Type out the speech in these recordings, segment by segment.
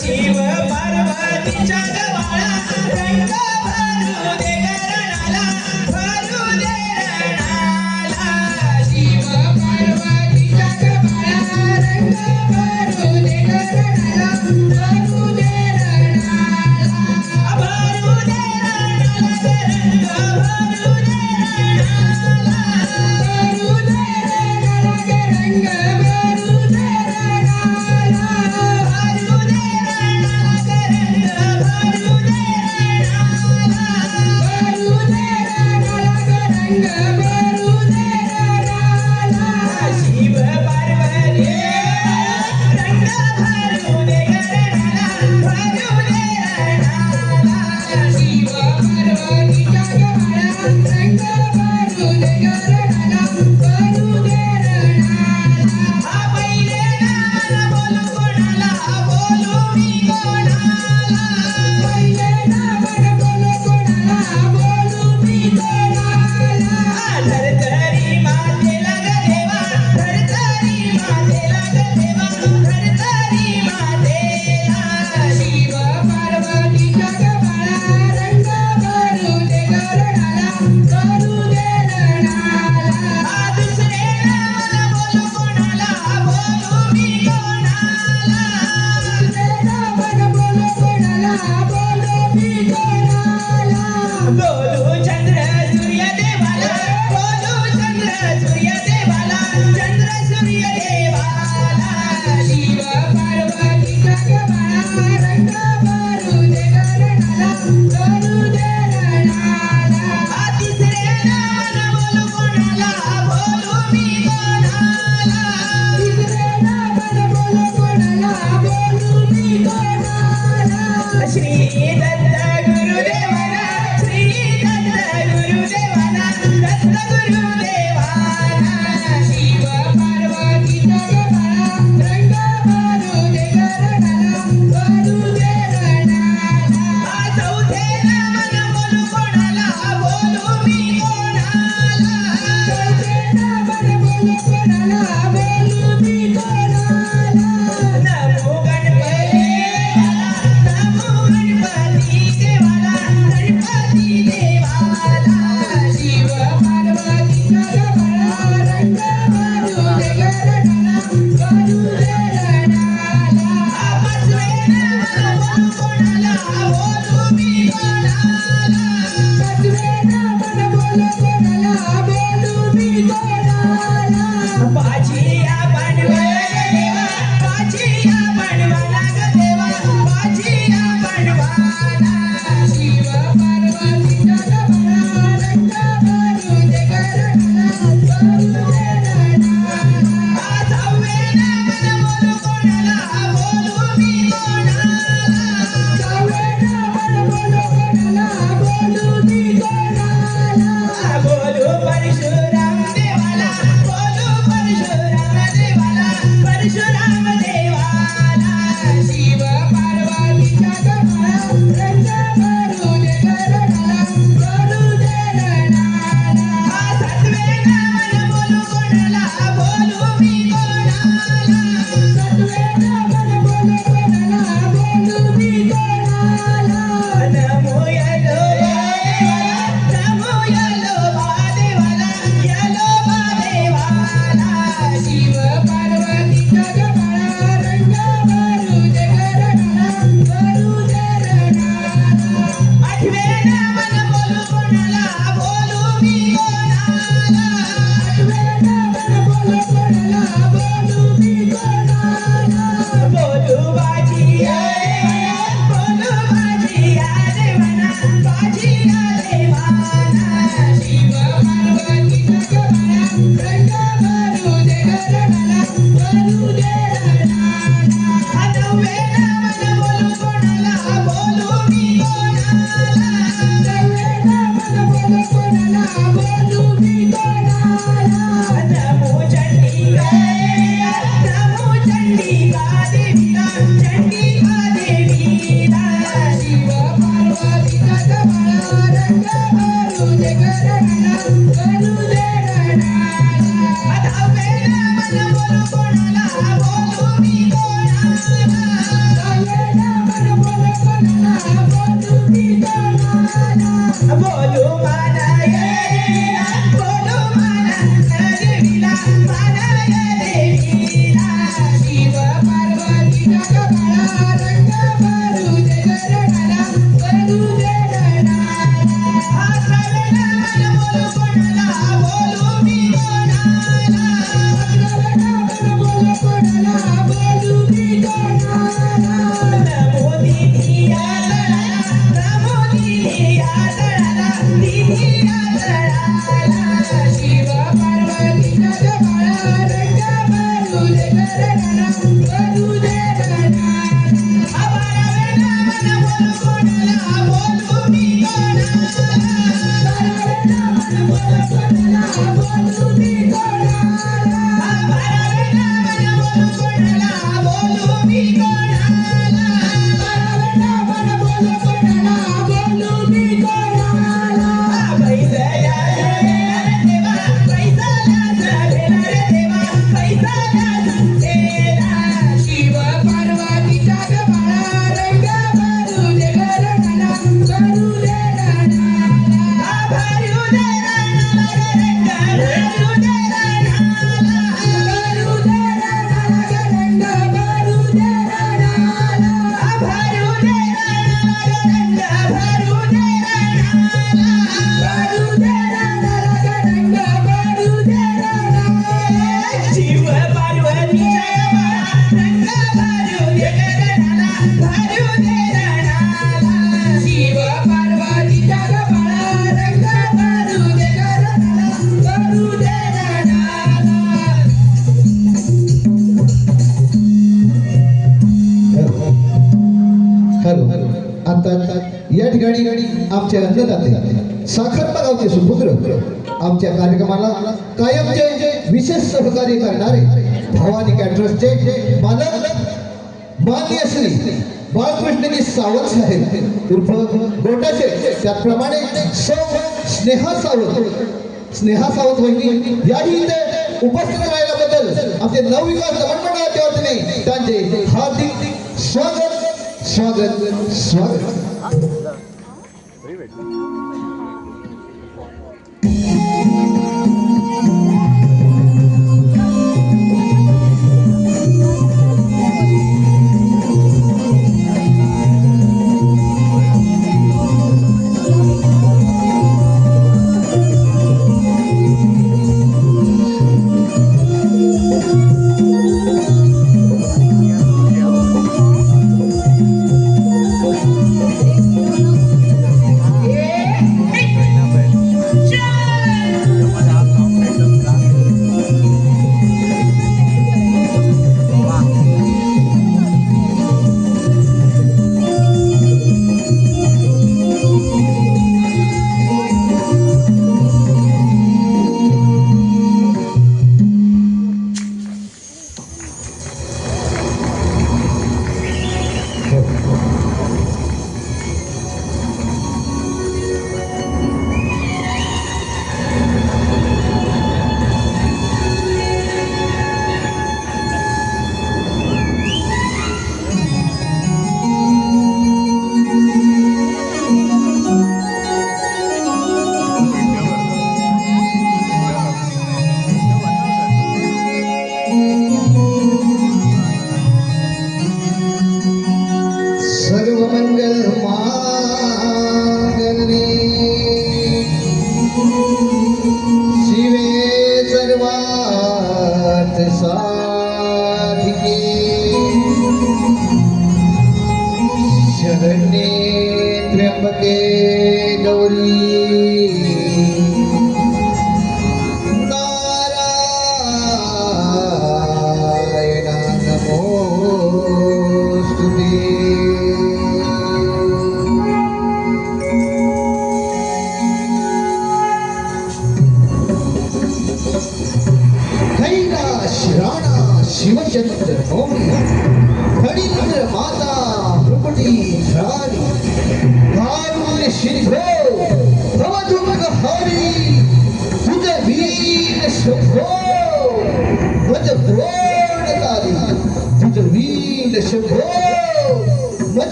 शिव पार्वतीच्या गव्हाळा रंग भरू दे गरणाला, भरू दे रणाला. शिव पार्वतीच्या गव्हाळा रंग भरू दे गरणाला, भरू दे रणाला. भरू दे रणाला रंग, भरू दे रणाला, भरू दे रणाला रंग, भरू दे रणाला. शिव पार्वती रंग भरू दे गरणाला, भरू दे रणाला. शिव पार्वतीच्या गव्हाळा रंग भरू दे गरणाला, भरू दे रणाला. पहिले नावाला बोलू कोणाला, बोलू मी कोणाला. पहिले नावाला बोलू कोणाला, बोलू मी कोणाला. धरतरी मातेला ग देवा, धरतरी मातेला ग देवा, धरतरी मातेला. शिव पार्वतीच्या गव्हाळा रंग भरू दे गरणाला, भरू दे रणाला. दुसरे नावाला बोलू कोणाला, बोलू मी कोणाला. दुसरे नावाला बोलू कोणाला, बोलू मी कोणाला. बोलू चंद्र सूर्य देवाला, बोलू चंद्र सूर्य देवाला, चंद्र सूर्य देवाला. शिव पार्वतीच्या गव्हाळा रंग भरू दे गरणाला, भरू दे रणाला. तिसरे नावाला बोलू कोणाला, बोलू मी कोणाला. तिसरे नावाला बोलू कोणाला, बोलू मी कोणाला. श्री दत्त गुरुदेवाला, श्री दत्त गुरुदेवाला, दत्त गुरुदेवाला. शिव पार्वतीच्या गव्हाळा रंग भरू दे गरणाला, भरू दे रणाला. चौथे नावाला बोलू कोणाला, बोलू मी कोणाला. चौथे नावाला बोलू कोणाला, बोलू मी कोणाला. नमो गणपती देवाला, गणपती देवाला. शिव पार्वतीच्या गव्हाळा रंग भरू दे गरणाला, भरू दे रणाला. पाचवे नावाला बोलू कोणाला, बोलू मी कोणाला. पाचवे नावाला बोलू कोणाला, बोलू मी कोणाला. पाचिया पांडवाला ग देवा, पाचिया पांडवाला ग देवा, पाचिया पांडवाला. शिव पार्वतीच्या गव्हाळा रंग भरू दे गरणाला, भरू दे रणाला. सहावे नावाला बोलू कोणाला, बोलू मी कोणाला. सहावे नावाला बोलू कोणाला, बोलू मी कोणाला. बोलू परशुराम देवाला, बोलू परशुराम देवाला, परशुराम देवाला. शिव पार्वतीच्या गव्हाळा रंग भरू दे गरणाला, भरू दे रणाला. सातवे नावाला बोलू कोणाला, बोलू मी कोणाला. सातवे नावाला बोलू कोणाला, बोलू मी कोणाला. नमो यलोबा देवाला, नमो यलोबा देवाला, यलोबा देवाला. शिव पार्वतीच्या गव्हाळा रंग भरू दे गरणाला, भरू दे रणाला. आठवे नावाला बोलू कोणाला, बोलू मी कोणाला. आठवे नावाला बोलू कोणाला, बोलू मी कोणाला. बोलू बाजिया देवाला, बोलू बाजिया देवाला, बाजिया देवाला. शिव पार्वतीच्या गव्हाळा रंग भरू दे गरणाला, आमचे अन्नदाते साखरपा गावचे सुपुत्र आमच्या कार्यक्रमाला कायमचे विशेष सहकार्य करणारे भवानी कॅटरर्सचे मालक मान्य श्री बाळकृष्णजी सावंत साहेब उर्फ गोटाचे, त्याचप्रमाणे स्नेहा सावंत वहिनी याही इथे उपस्थित राहिल्याबद्दल आमचे नवविकास मंडळाच्या वतीने त्यांचे हार्दिक स्वागत स्वागत स्वागत.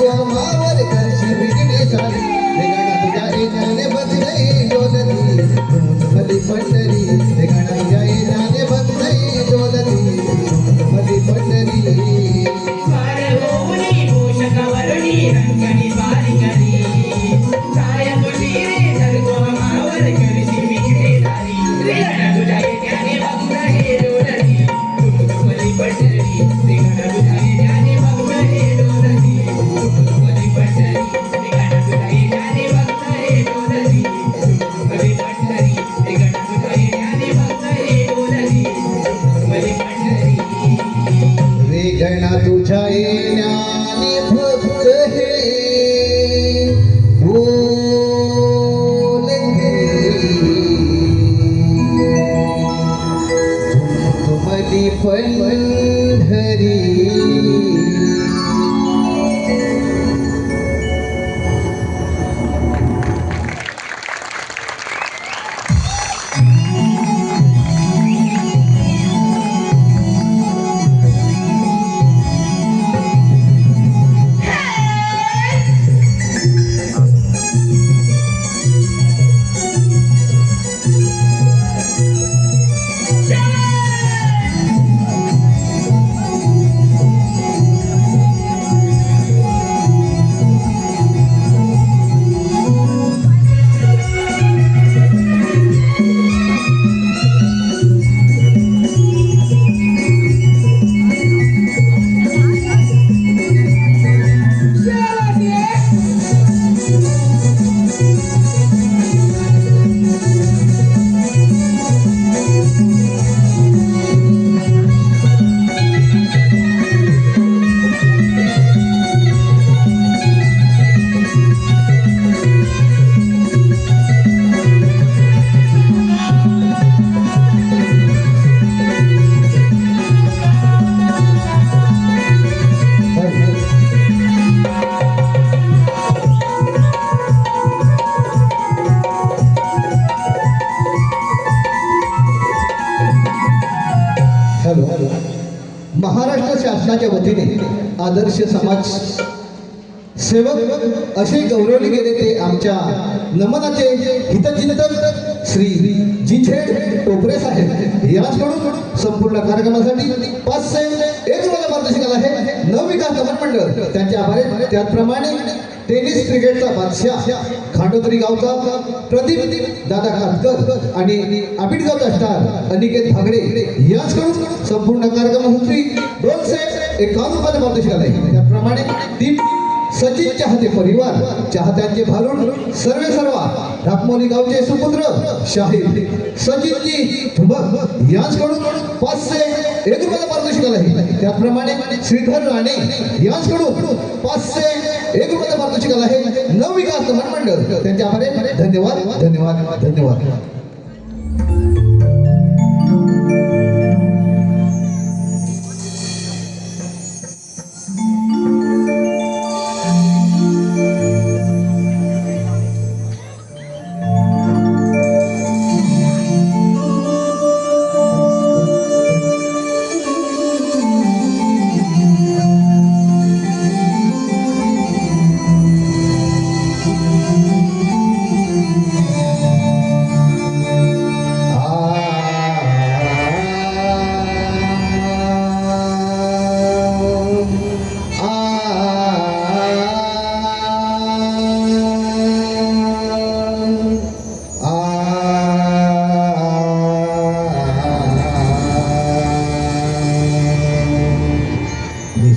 गोमावर करशी बिगडे सारी रेगाणा तुझ्या येण्याने बदलई डोलती भली पंढरी रेगाणा तुझ्या येण्याने बदलई डोलती भली पंढरी वार होऊनी पोषकावरणी रंगणी बारी करी छाया तुझी रे सर्वमावर करशी बिगडे सारी रेगाणा तुझ्या येण्याने बदलई डोलती भली पंढरी रेगाणा तुझ्या येण्याने बदलई डोलती भली पंढरी रेगाणा तुझ्या येण्याने बदलई डोलती भली पंढरी रेगाणा तुझ्या येण्याने बदलई डोलती भली पंढरी रेगणा तुझ्या येण्याने फक्त हे तुमली पंढरी महाराष्ट्र शासनाच्या वतीने आदर्श समाज सेवक असे गौरवले गेले ते आमच्या नमनाचे हितचिंतक श्री जिझेड टोपरे साहेब यांच्याकडून संपूर्ण कार्यक्रमासाठी 501 रुपये पारितोषिक आलं आहे. नवविकास दमन मंडळ त्यांचे आभार आहेत. त्याचप्रमाणे टेनिस क्रिकेटचा बादशाह खांडोत्री गावचा प्रदीप दादा कातकर आणि आबिडगावचा स्टार अनिकेत भागडे यांच्याकडून संपूर्ण कार्यक्रमासाठी 251 रुपये पारितोषिक आलं आहे. त्याचप्रमाणे टीम सचिन चाहते परिवार चाहत्यांचे भारुड सर्व राखमोली गावचे सुपुत्र शाहीर सचिनजी ठुबक यांच्याकडून 501 रुपये पारितोषिक आलं आहे. त्याचप्रमाणे श्रीधर राणे यांच्याकडून 501 रुपये पारितोषिक आलं आहे. नवविकास दमन मंडळ त्यांचे आभार आहे. धन्यवाद धन्यवाद धन्यवाद.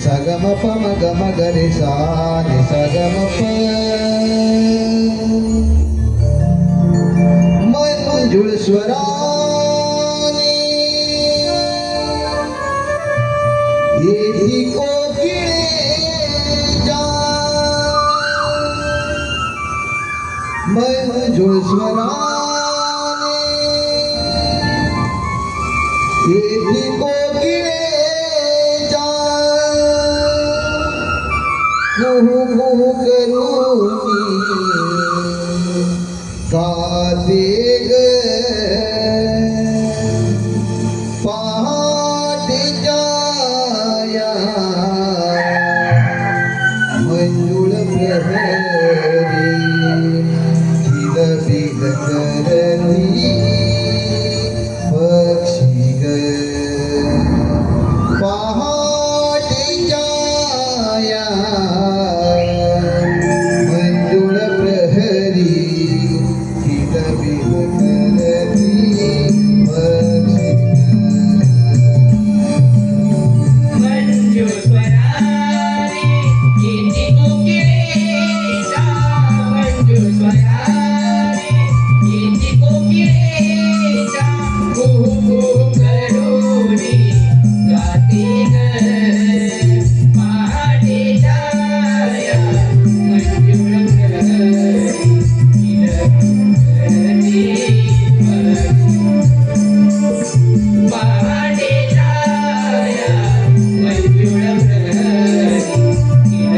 सगम पम गम गरे सा नि सगम प मंजुळ स्वराने येती कोकिळे जा मंजुळ स्वराने येती कोकिळे कुहू करूनी गाते ग पहाटे जाया मंजू मंजुळ प्रहरी किल बिल करती पक्षी ग पहाटेच्या या मंजुळ प्रहरी किल बिल करती पक्षी मंजू स्वराने किती कोकिळेच्या मंजू स्वराने किती कोकिळेच्या कुहू कुहू करूनी गाती ग पहाटेच्या या मंजुळ प्रहरी किल करती पहाटेच्या या मंजुळ प्रहरी किल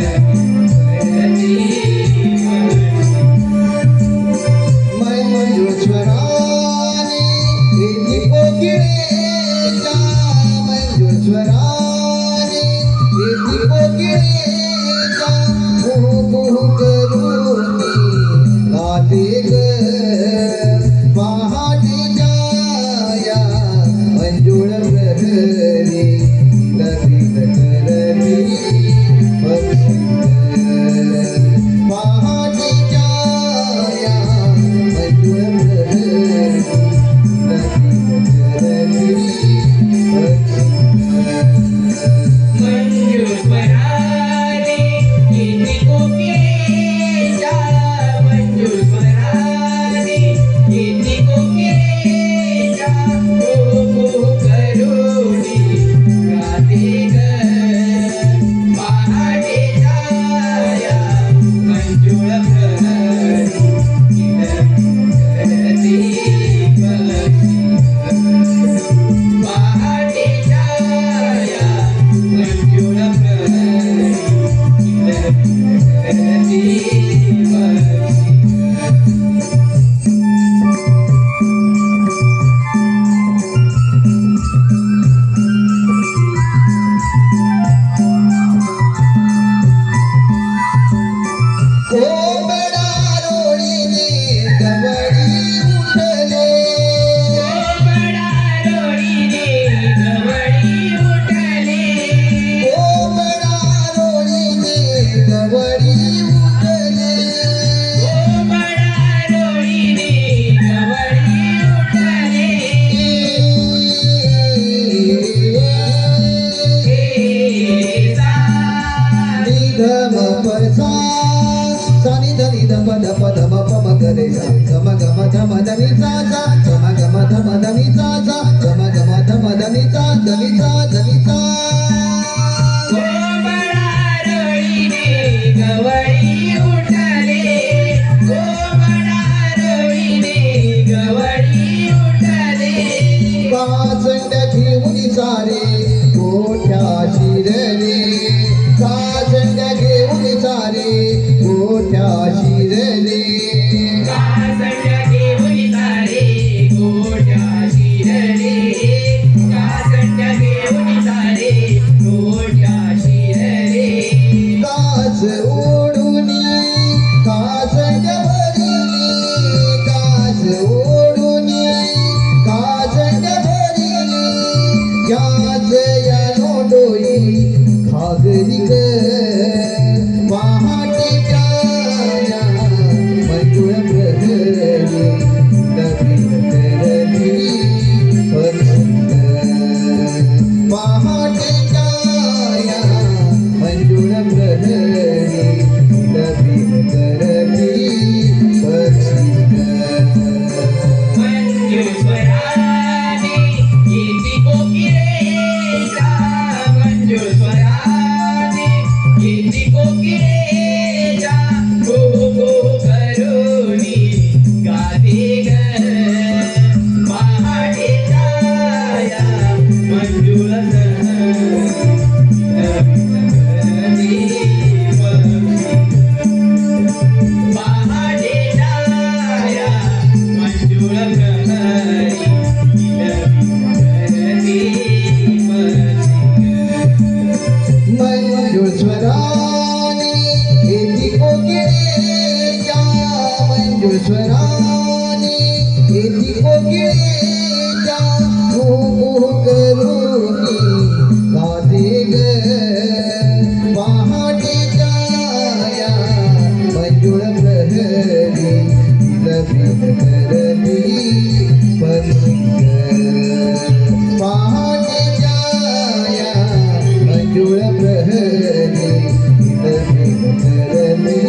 करती मंजुस्वराने किती कोकिळेच्या मंजुस्वराने किती कोकिळेच्या कुहू कुहू करूनी गाते ग पहाटेच्या या मंजुळ प्रहरी किल बिल करती पक्षी पहाटेच्या या मंजुळ प्रहरी मंजू स्वराने किती कोकिळेच्या मंजू स्वराने किती कोकिळेच्या कुहू कुहू करूनी गाते ग पहाटेच्या या मंजुळ प्रहरी किल करती पक्षी पहाटेच्या या मंजुळ प्रहरी किल करती कोंबडा रोळीने गवळी उठले कोंबडा रोळीने गवळी उठले कोंबडा रोळीने गवळी उठले कोंबडा रोळीने गवळी उठले हे सा निधम पसा सानी धनी धम धम धम पम करे सा गम गम धम धनी सा सा गम गम धम धनी सा सा गम गम धम धनी सा धनी सा धनी सा कोंबडा रोळीने गवळी उठले कोंबडा रोळीने गवळी उठले कासंड घेऊन सारे गोठ्या शिरले कासंड घेऊन सारे गोठ्या शिरले कोकिळेच्या मंजुस्वराने येती कोकिळेच्या कुहू करूनी गाते ग पहाटेच्या या मंजुळ प्रहरी लबिन करती पथिक पहाटेच्या या मंजुळ प्रहरी लबिन करती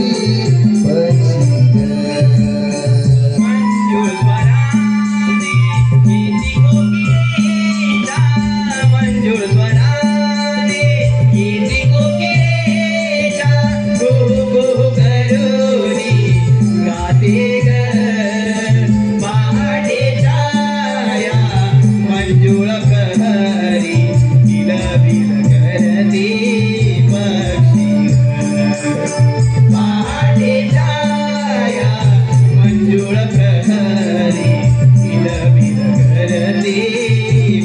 पथिक मंजूळ स्वराने येती कोकिळेच्या मंजूळ स्वराने येती कोकिळेच्या कुहू कुहू करूनी गाते ग पहाटेच्या या मंजूळ प्रहरी किलबिल करती पक्षी पहाटेच्या या मंजूळ प्रहरी किलबिल करती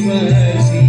पक्षी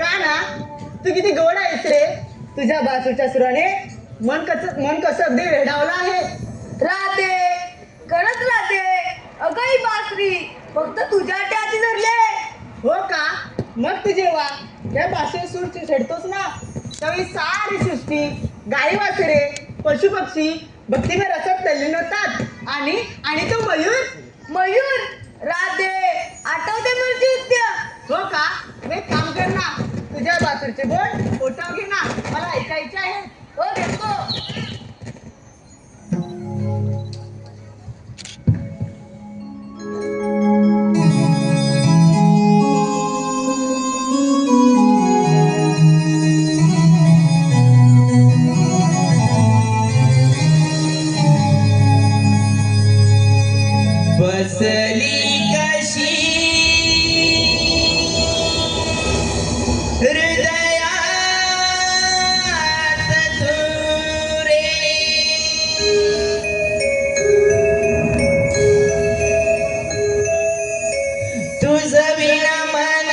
का ना तू किती गोड आहेस रे. तुझ्या बासूच्या सुराने मन कसं अगदी वेढावलं आहे. राहते करत राहते अगं ही बासरी फक्त तुझ्या हाती धरले. हो का. मग तू जेव्हा त्या बासूचे सूर छेडतोस ना त्यावेळी सारी सृष्टी गाई वासरे पशु पक्षी भक्तिमय रसात तल्लीन होतात. आणि तो मयूर राहते आठवते मृत्यूत्य. हो का. मग एक काम कर ना तुझ्या बासूरचे बोल पोटाव घे ना मला ऐकायचे आहे. हो घेतो. बसली कशी हृदयात तू रे तुझं विना मन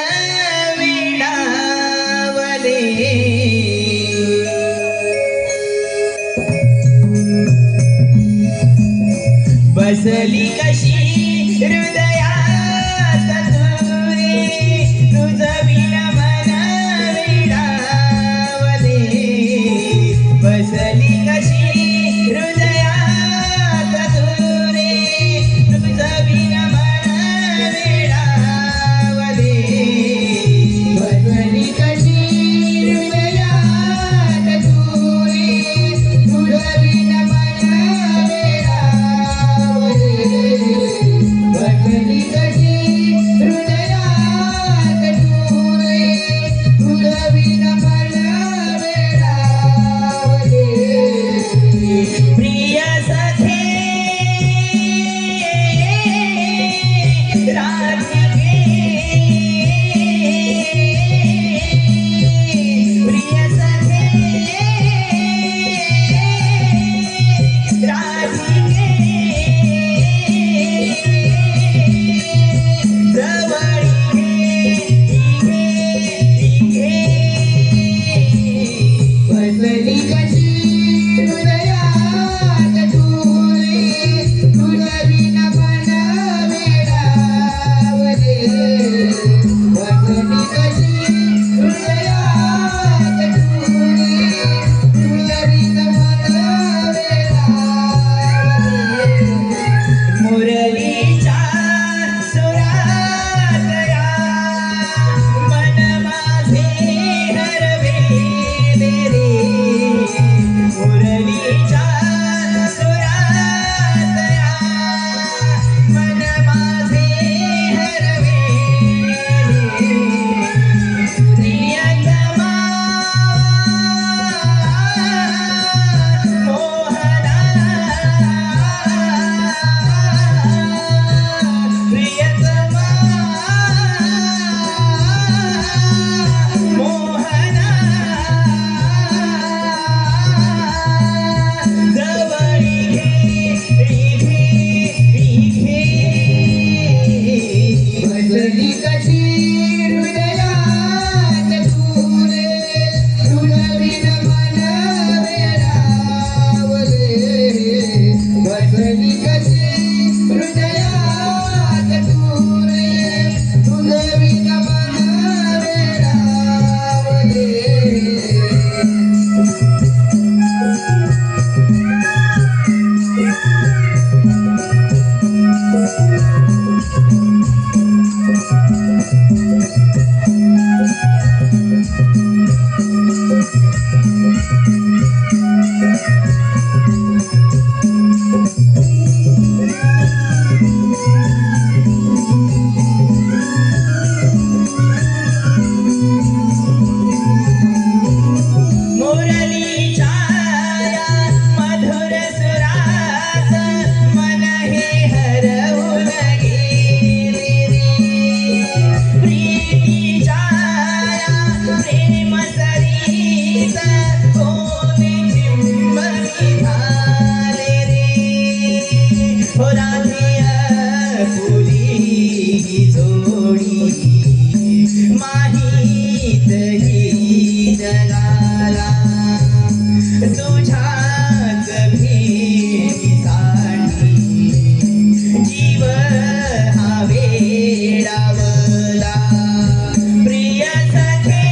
विडावले बसली कशी हृदयात तू रे तुझं विना मन विडावले बसली कशी हृदयात तू रे तुझं विना मन विडावले बसली कशी हृदयात तू रे तुझं विना मन बसली कशी हृदयात तू रे तुझं विना मन वेडावले प्रिय सखे राधिके प्रिय सखे राधिके जोडी माहीत ही जगाला तुझ्याच भेटीसाठी जीव हा वेडावला प्रिय सखे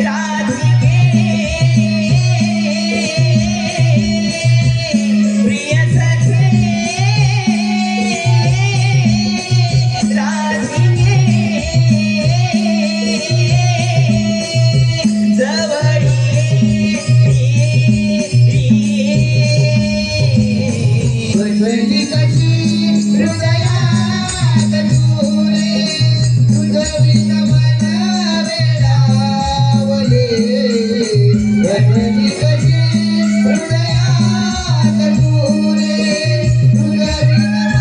राधिके प्रिय सखे राधिके जवळी बसली कशी हृदयात तू रे तुझं विना मन वेडावले बसली कशी हृदयात तू रे तुझं विना मन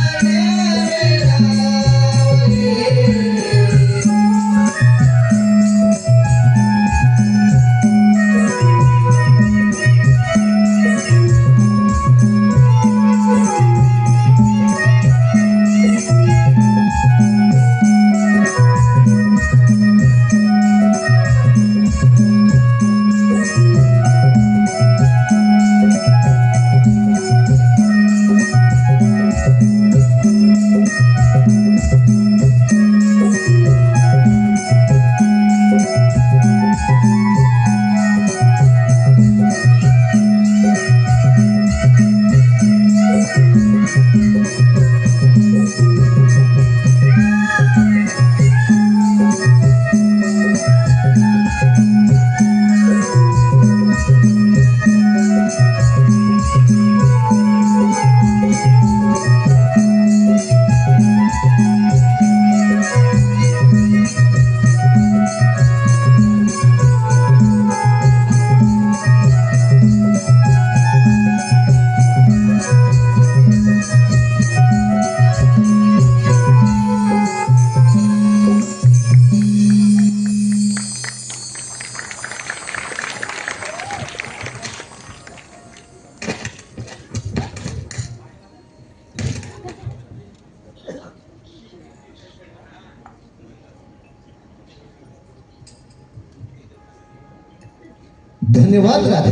धन्यवाद राधे,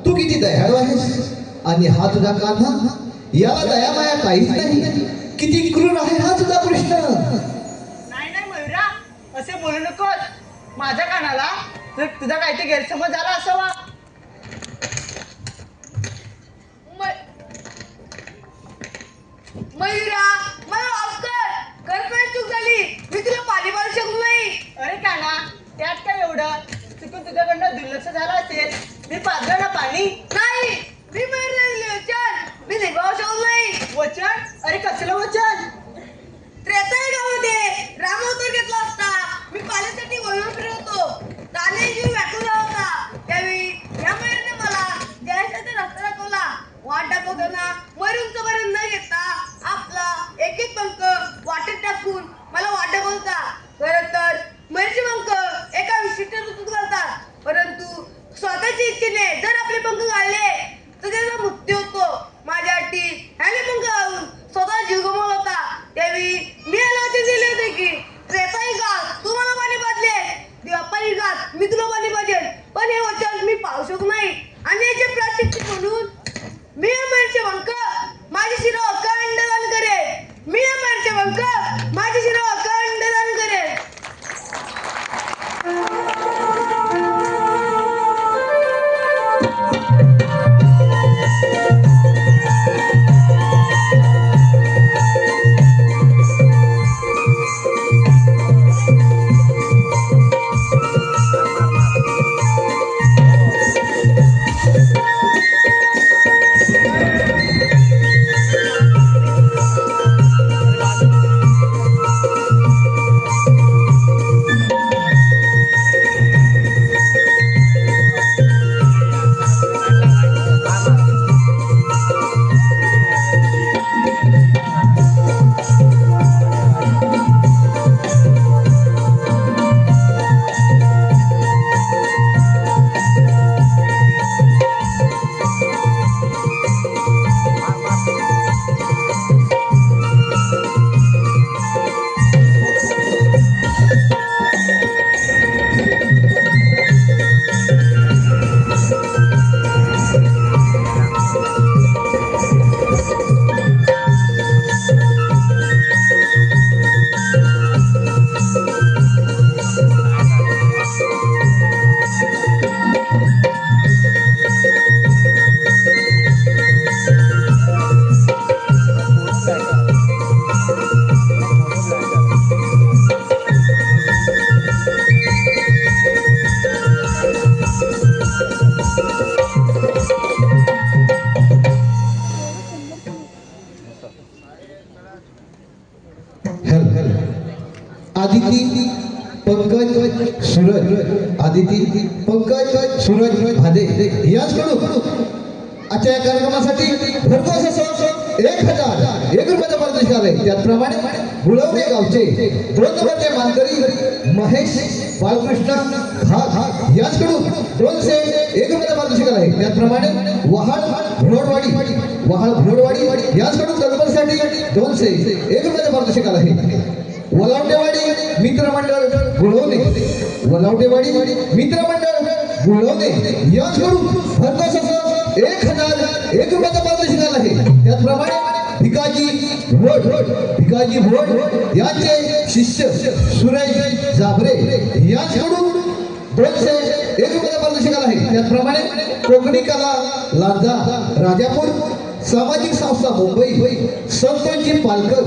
तू किती दयाळू आहेस आणि हा तुझा कान्हा याला दयामाया काहीच नाही. किती क्रूर आहे हा तुझा कृष्ण. नाही नाही मयुरा, असे बोलू नकोस. माझ्या कानाला जर तुझा काहीतरी गैरसमज झाला असावा. मयुरा मला माफ कर. खरंच चूक झाली. मी तुला पाणी पाजू शकलो नाही. अरे काना, त्यात काय एवढं? चुकून तुझ्याकडनं दुर्लक्ष झालं असेल. मी पाजलं ना पाणी. नाही, मी मयुरला दिले वचन. मी निभावू शकलो नाही. वचन? अरे कसलं वचन? त्रेतायुगामध्ये राम अवतार घेतला असता. मी पाण्यासाठी वळून फिरत होतो. ताने जीव व्याकुळ होता. त्यावेळी या मयूरने मला जायचा रस्ता दाखवला. वाट दाखवताना मयूरचं बरं न घेता आपला एक एक पंख वाटेत टाकून मला वाट दाखवता. खरं तर मयूरचे पंख एका विशिष्ट ऋतूत घालतात. परंतु स्वतःच्या इच्छेने जर आपले पंख घालले तर त्याचा मृत्यू होतो. माझ्या अटी ह्याने पंख हेल आदिती पंकज सूरज आदिती पंकज सूरज भादे याचकडून आजच्या या कार्यक्रमासाठी भरघोस असं 1001 रुपयाचा पारितोषिक आहे. त्याचप्रमाणे गुळवणे गावचे 2 नंबरचे मानकरी महेश बाळकृष्ण घाग याचकडून 201 रुपयाचा पारितोषिक आहे. त्याचप्रमाणे वहाळ घोडवाडी याचकडून तत्परसाठी 201 रुपयाचा पारितोषिक आहे. वलावटेवाडी मित्रमंडळ गुळवणे याचकडून भरघोस असं 1001 रुपयाचा पारितोषिक आहे. त्याचप्रमाणे भिकाजी भोड यांचे शिष्य सुरेश जाबरे यांच्याकडून 201 रुपयाचा पारितोषिक आहे. त्याचप्रमाणे कोकणी कला लांजा राजापूर सामाजिक संस्था मुंबई संतोषजी पालकर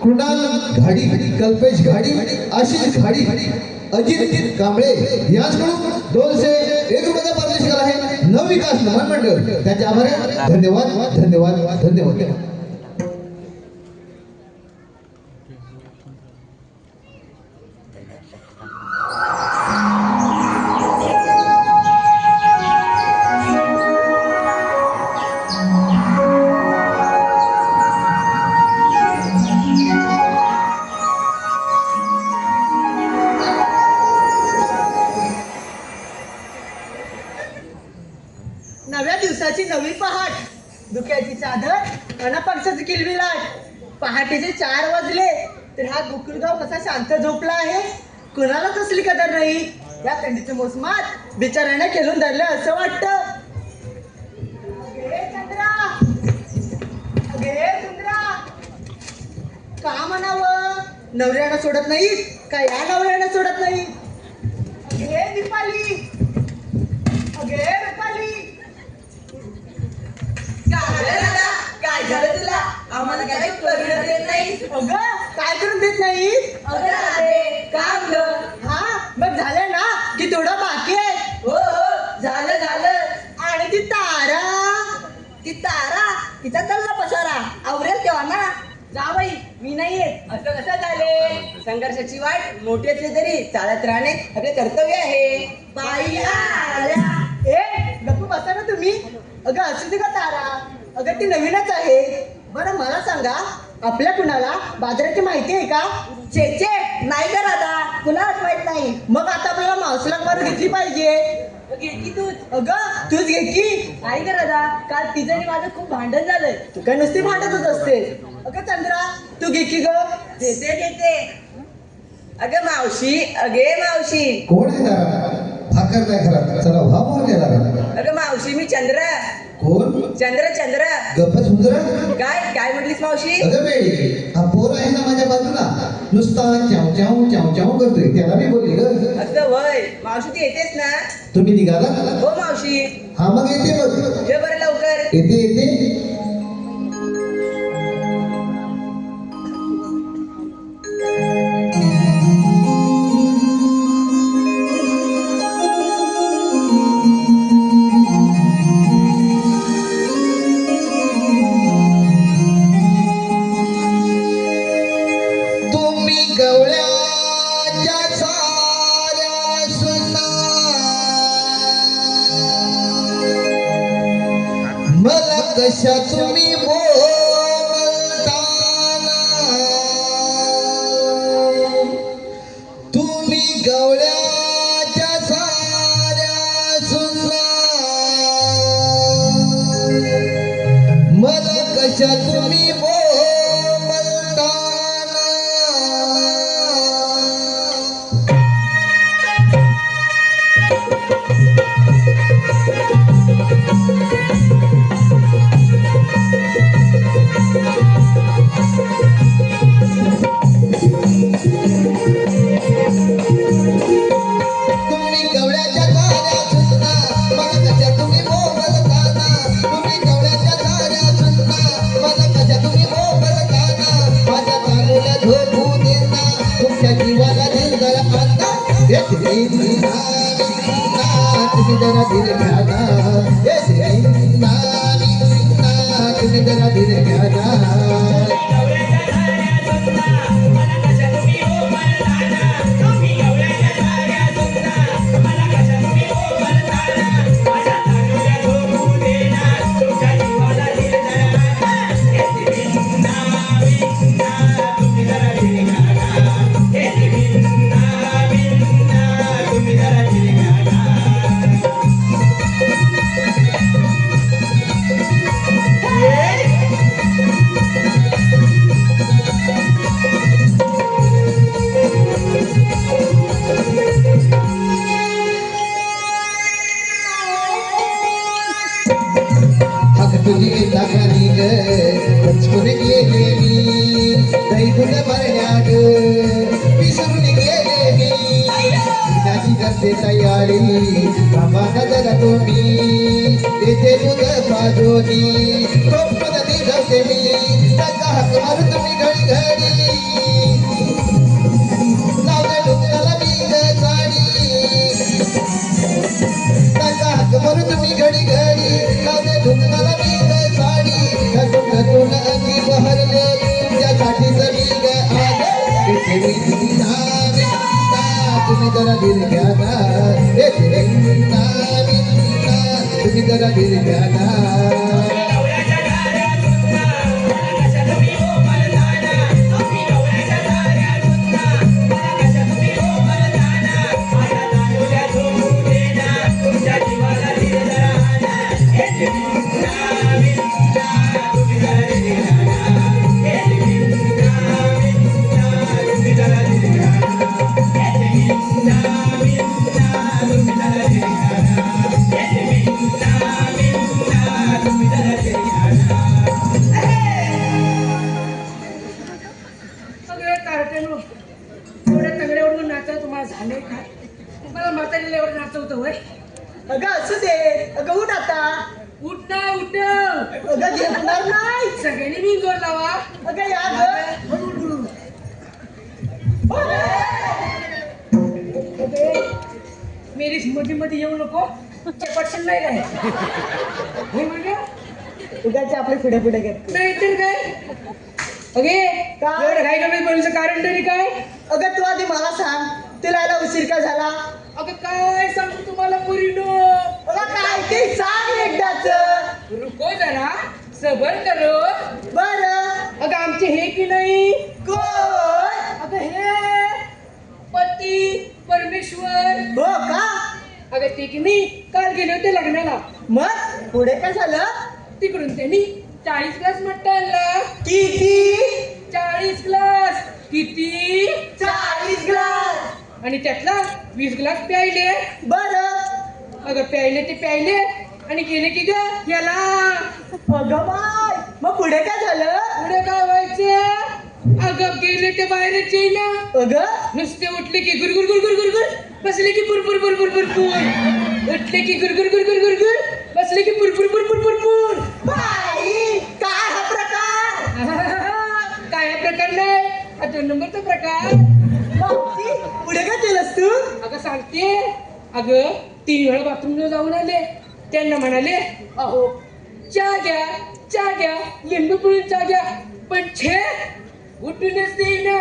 कृणाल घाडी कल्पेश घाडी आशिष घाडी अजित कांबळे यांच्याकडून 201 रुपयाचा पारितोषिक आहे. नवविकास नमन मंडळ त्यांचे आभार आहे. धन्यवाद. नव्या दिवसाची नवी पहाट, धुक्याची चादर अन पक्षाची किलबिलाट. पहाटेचे 4 वाजले तर हा गोकुळगाव कसा शांत झोपला आहे. कुणाला कसली कदर नाही. या थंडीच्या मोसमात बिचाऱ्याने खेळून धरलं असं वाटतं. चंद्रा का म्हणावं. नवऱ्यानं सोडत नाही का या नवऱ्यानं सोडत नाही. दीपाली काय झालं तुला? आम्हाला काही करून देत नाही. अगं काय करून देत नाही. काम ग. हा मग झालं ना की थोडं बाकी आहे. हो झालं. आणि ती तारा तिचा चालला पसारा आवरेल तेव्हा ना. जा बाई मी नाही येत. असं कसं झाले. संघर्षाची वाट मोठी असली तरी चालत राहणे आपले कर्तव्य आहे. बाई आल्या. गप्प बसा ना तुम्ही. अगं असू दे का तारा. अगं ती नवीनच आहे. बरं मला सांगा आपल्या कुणाला बाजाराची माहिती आहे का. चे नाही का राधा तुलाच माहित नाही. मग आता आपल्याला मावसला मारून घेतली पाहिजे. घे तूच. अगं तूच घे की. नाही का राधा काल तिचं आणि माझं खूप भांडण झालंय. तू काय नुसती भांडतच असते. अगं चंद्रा तू घे की ग. घेते. अगं मावशी कोण आहे भाकर नाही खरा चला भाव गेला. अगं मावशी मी चंद्र. कोण चंद्र गप्प सुंदर. काय म्हटलीस मावशी. अगं बेडी हा पोर आहे ना माझ्या बाजूला नुसता चाव करतोय त्याला मी बोलली ग. असं वय मावशी ती येतेस ना. तुम्ही निघाला. हो मावशी. हा मग येते बघ. ये बरं लवकर. येते. कशा तुम्ही बोलताना तुम्ही गवळ्याच्या साऱ्या सुना मला कशा तुम्ही बोलताना. तुम्ही जरा धीरे घ्या. गुण भरण्यात विसरून गेले मी त्याची करते तयारी बाबा नजर तुम्ही येथे दूध पाजोनी खूप नदी जाते मी त्याचा हात मारून तुम्ही घडी घडी लावले डोक्याला बीग साडी त्याचा हात मारून तुम्ही घडी घडी लावले डोक्याला बीग साडी त्या डोक्यातून अगदी बहरले तुमच्यासाठीच बीग आले तुम्ही जरा धीर घ्या ना तुम्ही जरा धीर घ्या ना अगं असू दे अगं उठ आता उठ उठ अगं झेपणार नाही सगळ्यांनी मी जोर लावा अगं या मेरी मध्ये मध्ये येऊ नको पटकन नाही काय हे म्हणजे उगाचे आपले पुढे पुढे घेत नाही तर काय अगे काय? एवढं घाई गडबड बोलायचं कारण तरी काय अगं तू आधी मला सांग तुला यायला उशीर का झाला अगं काय सांगू तुम्हाला पुरीनो अगं काय ते सांग एकदाच रुको जरा सबर करो बर अगं आमचे हे की नाही कोण अगं हे पती परमेश्वर हो का अगं ते की नाही काल गेले होते लग्नाला मग पुढे काय झालं तिकडून त्यांनी 40 ग्लास मट्टा आणला किती 40 ग्लास किती 40 ग्लास आणि त्यातला 20 ग्लास प्यायले बर अगं प्यायले ते प्यायले आणि गेले की ग याला अगं बाय मग पुढे काय झालं पुढे काय व्हायचं अगं गेले ते बाहेरच ना अगं नुसते उठले की गुरगुर गुरगुर गुरगुर बसले की पुरपुर पुरपुर पुरपुर उठले की गुरगुर गुरगुर गुरगुर बसले की पुरपुर पुरपुर पुरपुर बाई काय हा प्रकार काय प्रकार नाही हा 2 नंबरचा प्रकार मावशी, पुढे काय केलंस तू अगं सांगते अगं 3 वेळा बाथरूमला जाऊन आले त्यांना म्हणाले अहो चहा घ्या लिंबू पिळून चहा घ्या पण छे उठूनच देईना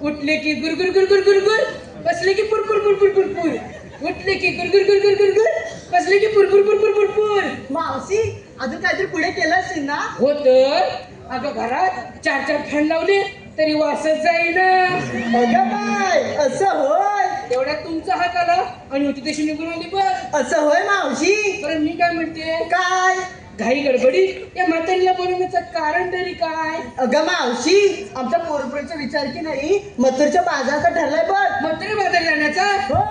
उठले की गुरगुर गुरगुर गुरगुर बसले की पुरपुर पुरपुर पुरपुर उठले की गुरगुर गुरगुर गुरगुर बसले की पुरपुर पुरपुर पुरपुर मावशी अजून काहीतरी पुढे केलं असेल ना हो तर अगं घरात 4 फॅन लावले तरी वासच जाईना अगं बाय असं होय तेवढ्यात तुमचा हात आला आणि होती तशी निघून आली पण असं होय मावशी बरं मी काय म्हणते काय घाई गडबडीत या म्हातारीला बोलवण्याचं कारण तरी काय अगं मावशी आमच्या पोरपोरचा विचार की नाही मथुरच्या बाजाराचा ठरलाय बघ म्हातारी बाजार जाण्याचा हो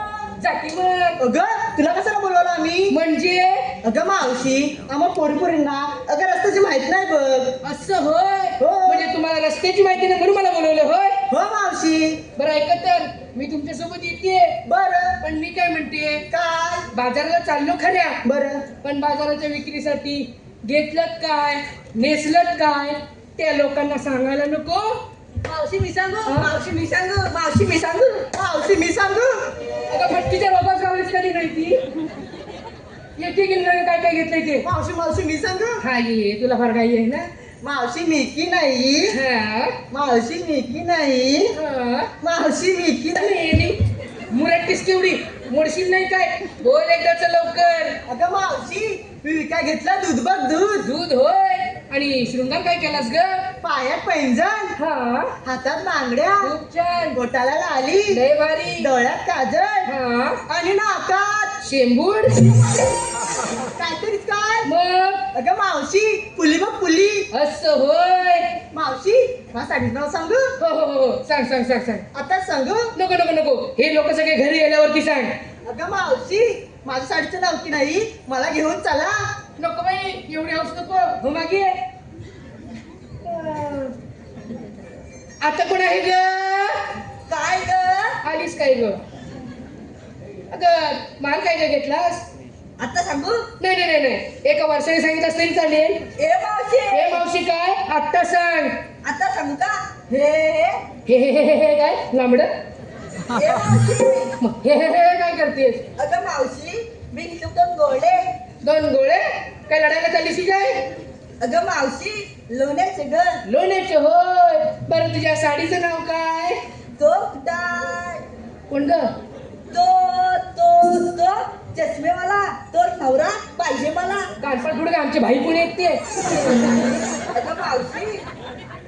जाती मग अगं तुला कशाला बोलवलं आम्ही म्हणजे अगं मावशी आम्हा पोरपोरींना अगं रस्त्याची माहित नाही बघ असं होय हो. म्हणजे तुम्हाला रस्त्याची माहिती नाही म्हणून मला बोलवलं होय हो मावशी बरं ऐका तर मी तुमच्यासोबत येते बरं पण मी काय म्हणते काय बाजाराला चाललो खऱ्या बरं पण बाजाराच्या विक्रीसाठी घेतलं काय नेसलं काय त्या लोकांना सांगायला नको मावशी मी सांगू हा? मावशी मी सांगू मावशी मी सांगू मावशी मी सांगू अगं भट्टीच्या बाबाच गावलीस कधी नाही ती येते की नाही काय काय घेतलंय ते मावशी मावशी मी सांगू हा ये तुला फार काही आहे ना मावशी मिकी नाही हा मावशी मिकी नाही हा मावशी मिकी नाही मुरट्टीस तेवढी मोडशील नाही काय बोल एकदाच लवकर अगं मावशी मी काय घेतला दूध बघ दूध दूध होय आणि शृंगार काय केलास ग पायात पैंजण हा हातात बांगड्या खूप छान बोटाला लाली लय भारी डोळ्यात काजळ हा आणि नाकात शेंबूड काहीतरीच काय मग अगं मावशी पुली बघ पुली असं होय मावशी मला साडीचं नाव सांगू हो हो हो सांग सांग सांग सांग आता सांगू नको नको नको हे लोक सगळे घरी गेल्यावरती सांग अगं मावशी माझ्या साडीचं नाव की नाही मला घेऊन चला नको बाई एवढी हौस नको हो मागे आता कोण आहे ग? काय ग? आलीस काय ग? अगं माल काय ग घेतलास? आता सांगू? नाही नाही नाही नाही, एका वर्षाने सांगितलं तरी चालेल. ए मावशी, हे मावशी काय आत्ता सांग. आता सांगू का? हे हे काय लांबड? ए मावशी, हे काय करतेस? अगं मावशी, मी घेतले 2 गोळे. 2 गोळे? काय लढायला चाललीस की काय? अगं मावशी, लोण्याचे ग. लोण्याचे होय. बरं तुझ्या साडीचं नाव काय? तो कुठाय? कोण ग? तो चष्मेवाला, तो नवरा पाहिजे मला. कानपड गुड आमचे भाई कोणी आहेत ते? अगं मावशी,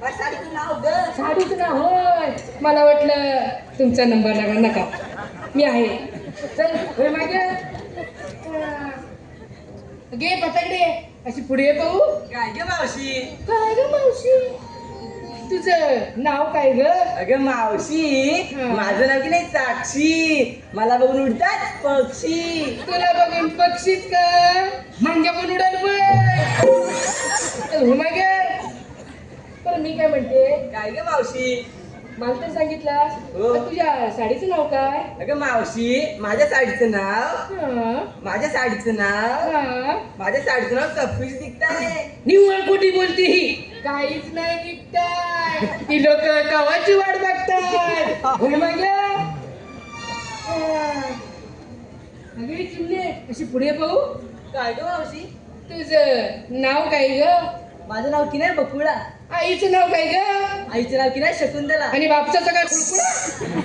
साडीचं नाव ग. साडीचं नाव होय. मला वाटलं तुमचा नंबर लागला. नका, मी आहे. चल होय मागे घे पताकडे. अशी पुढे ये पाहू. काय ग मावशी? काय ग मावशी, तुझं नाव काय ग? अगं मावशी, हा. माझं नाव की नाही साक्षी. मला बघून उडतात पक्षी. तुला बघून पक्षीच का म्हणजे पण उडाल पण मागे. पण मी काय म्हणते, काय ग मावशी? मला तर सांगितलं हो. तुझ्या साडीचं नाव काय? अगं मावशी, माझ्या साडीचं नाव हा, माझ्या साडीचं नाव हा. माझ्या साडीचं नाव कपिश दिखताय. निव्वळ खोटी बोलते ही. काहीच नाही निघताय. ही लोक गावाची वाट बघतात. होय मागे अगे चिमणे अशी पुढे पाहू. काय ग मावशी? तुझं नाव काय ग? माझं नाव की नाही बकुळा. आईचं नाव काय ग? आईचं नाव की नाही शकुंतला. आणि बापचाचं काय खुळखुळा?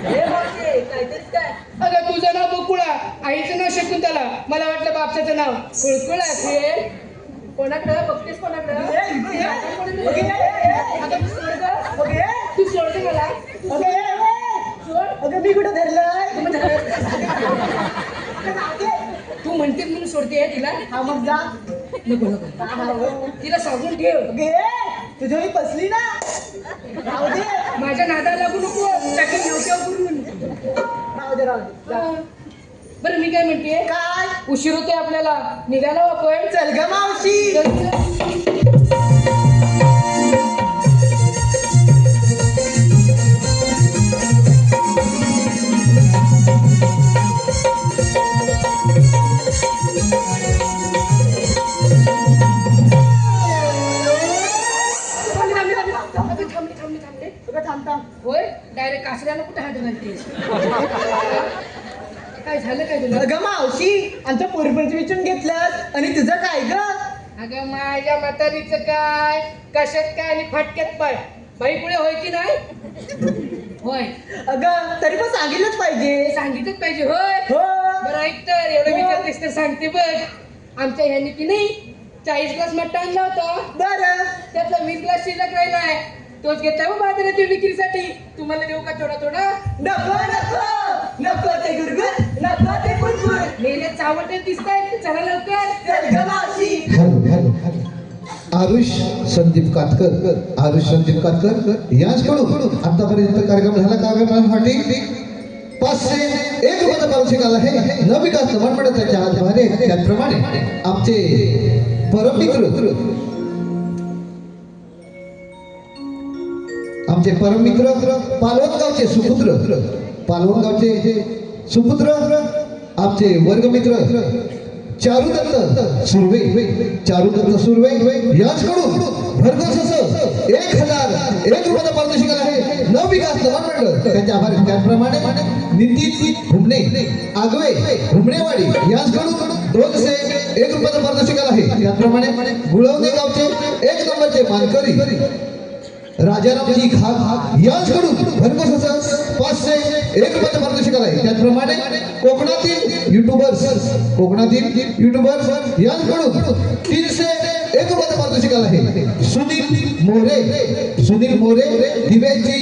हे मावशी, काहीतरीच काय. अगं तुझं नाव बकुळा, आईचं नाव शकुंतला. मला वाटलं बापच्याचं नाव खुळखुळा असेल. कोणाकडं बघतेस? कोणाकडं? अगं तू सोड गं. तू सोड गं मला. सोड. अगं मी कुठं धरलंय? तू म्हणते म्हणून सोडते तिला. हा मग जा. नको नको, तिला सांगून ठेव. घे तुझ्या मी फसली ना. राहू दे, माझ्या नादाला लागू नको. टाकेल नवक्या करून. राहू दे, राहू दे. जा. बरं मी काय म्हणते, काय? उशीर होते आपल्याला. निघालो आपण. चल ग मावशी. चल, चल. थांबले. अगं थांब थांब. होय, डायरेक्ट कासऱ्याला कुठे हात घालतेस? काय झालं काय तुला? अगं मावशी, आमचं पोरपंच विचारून घेतलंस आणि तुझं काय ग? अगं माझ्या म्हातारीचं काय, कशात काय आणि फाटक्यात पाय. बाई पुढे होय की नाही? होय. अगं तरी पण सांगितलंच पाहिजे. सांगितलंच पाहिजे होय. हो. बरं ऐक तर, एवढं विचारतेस तर सांगते बघ. आमच्या ह्यानी की नाही 40 ग्लास मट्टा आणला होता. बरं. त्यातला 20 ग्लास शिल्लक राहिलाय. तोच घेतला मग बाजारात विक्रीसाठी. तुम्हाला देऊ का थोडा थोडा? नको नको नको ते गुरगुर, नको ते गुरगुर. मेले चावटे दिसतायत. चला लवकर. चल ग मावशी. आरुष संदीप कातकर यांच्याकडून आतापर्यंत कार्यक्रम झाला. कार्यक्रमासाठी 501 रुपयाचा पारितोषिक आला आहे. न विकास मंडळ त्याच्या हात बाहेर आहे. त्याचप्रमाणे आमचे परममित्र पालवणगावचे सुपुत्र आमचे वर्गमित्र चारुदत्त सुर्वे यांच्याकडून भरघोस असं 1001 रुपयाचा पारितोषिक आला आहे. न विकास मंडळ त्यांच्या आभारी. त्याचप्रमाणे नितीन हुमणे आगवे हुमणेवाडी यांच्याकडून 201 रुपयाचा पारितोषिक आला आहे. त्याचप्रमाणे गुळवणे गावचे 1 नंबरचे मानकरी राजारामजी खाग यांच्याकडून भरघोस असं 501 रुपयाचा पारितोषिक आला आहे. त्याचप्रमाणे कोकणातील युट्यूबर्स यांच्याकडून 301 रुपयाचा पारितोषिक आला आहे. सुनील मोरे दिव्यांजी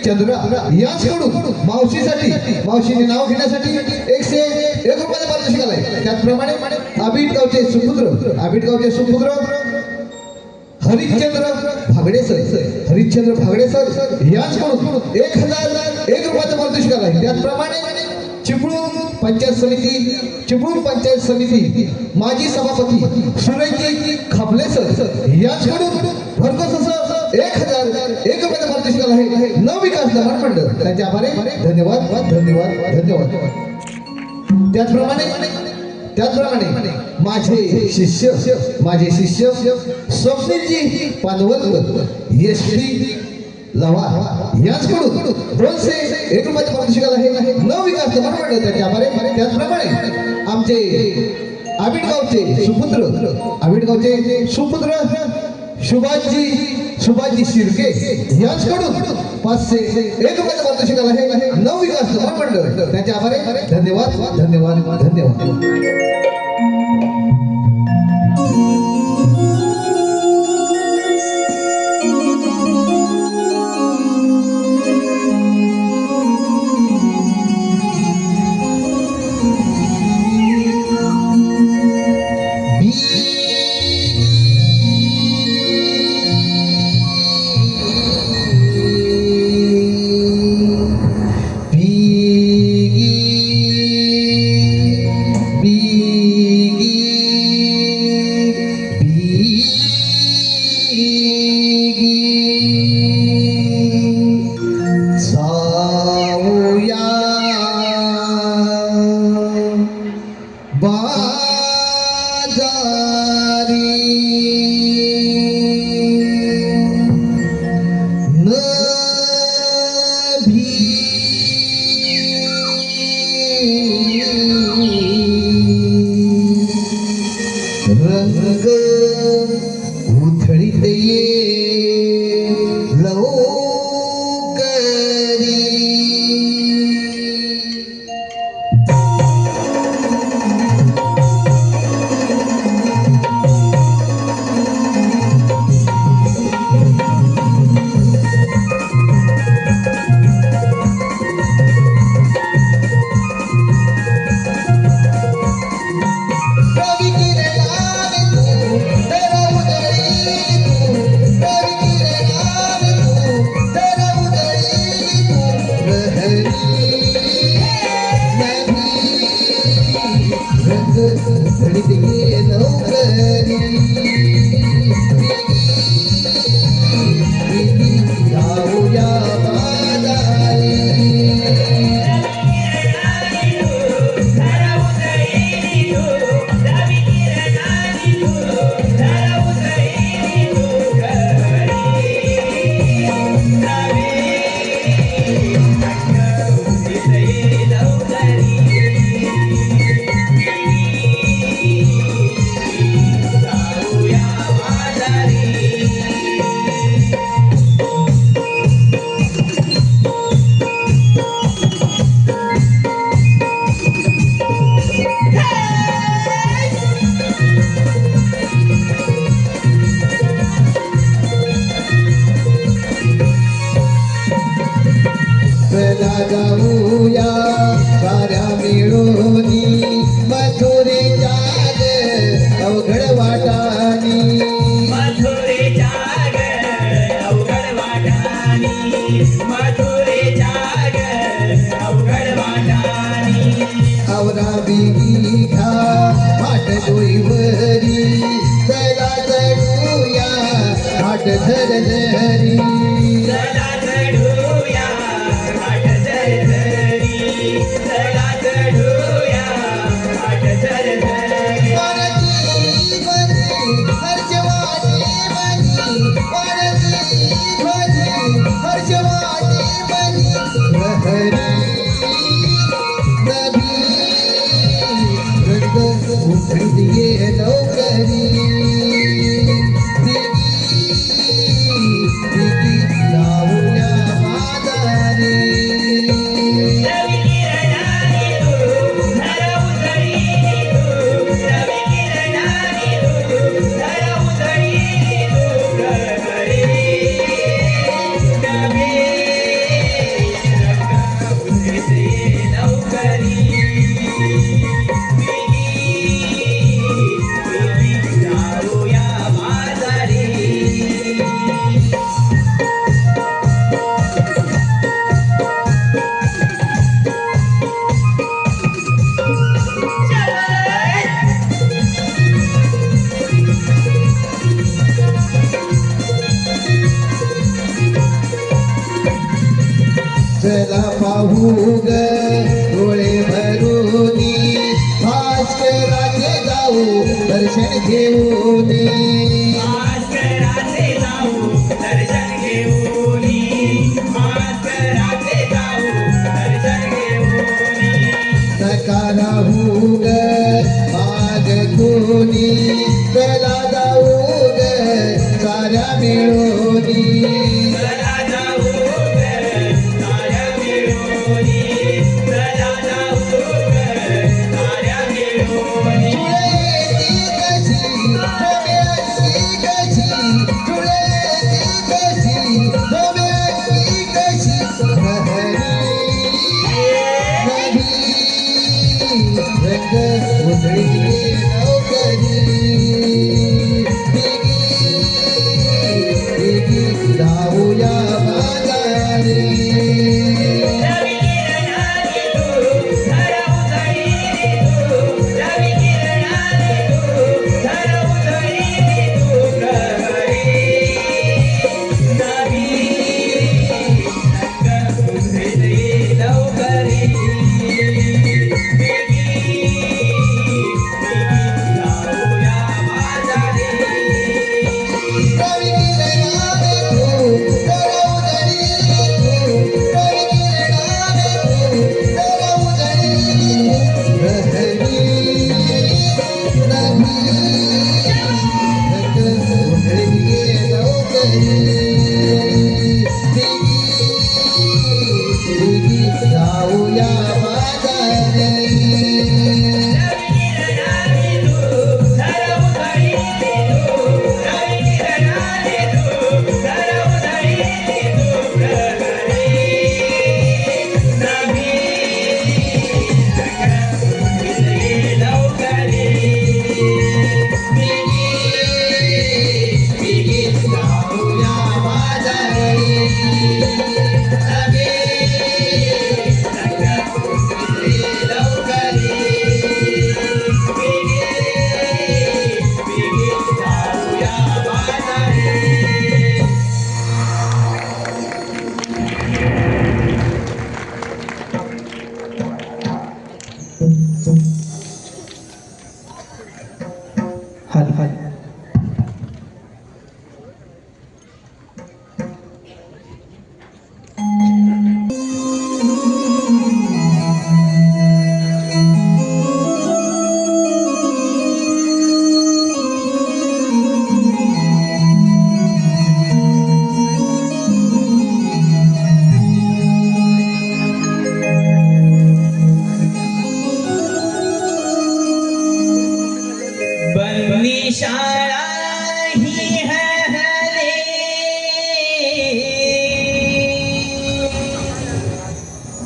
चंद्रा यांच्याकडून मावशीचे नाव घेण्यासाठी 101 रुपयाचा पारितोषिक आला आहे. त्याचप्रमाणे आबिटगावचे सुपुत्र हरिश्चंद्र भागडे सर यांच्याकडून 1001 रुपयाचा पारितोषिक आला आहे. त्याचप्रमाणे चिपळूण पंचायत समिती माजी सभापती सुरेशजी खापले सर यांच्याकडून भरघोस असं 1001 रुपयाचा पारितोषिक आला आहे. न लमण मंडळ त्यांचे आभारी धन्यवाद धन्यवाद धन्यवाद. त्याचप्रमाणे माझे शिष्य स्वप्नीलजी पानवलकर एसटी लवा यांच्याकडून 201 रुपयाचे पारितोषिक आहे. नवविकास लमण मंडळ त्यांचे आभारी. त्याचप्रमाणे आमचे आबिडगावचे सुपुत्र सुभाषजी शिर्के यांच्याकडून 501 रुपयाचे पारितोषिक आहे. नवविकास लमण मंडळ त्यांचे आभारी. धन्यवाद धन्यवाद धन्यवाद. रंग उधळीत ये लवकरी. जाऊया साऱ्या मिळूनी मथुरेच्या अवघड वाटानी. आवरा बिगी घ्या माट डोईवरी चला चढूया माट धरधरी. उठिए नौकरी चला पाहू ग डोळे भरूनी भास्कराचे जाऊ दर्शन घेऊन भास्कराचे जाऊ दर्शन घेऊनी भास्कराचे जाऊ दर्शन घेऊनी नका राहू ग माग कोणी चला जाऊ ग साऱ्या मिळूनी चला जाऊ ग साऱ्या मिळूनी चला जाऊ ग साऱ्या मिळूनी जाऊया बाजारी रवी किरणाने तू धरवू धरी तू रवी किरणाने तू धरवू धरी तू प्रहरी नवी रंग उधळी लवकरी जाऊया बाजारी जाऊया बाजारी रवी किरणाने तू धरवू धरी तू रवी किरणाने तू धरवू धरी तू प्रहरी नवी रंग उधळी लवकरी जाऊया बाजारी हल हल बंदी शाळा ही हले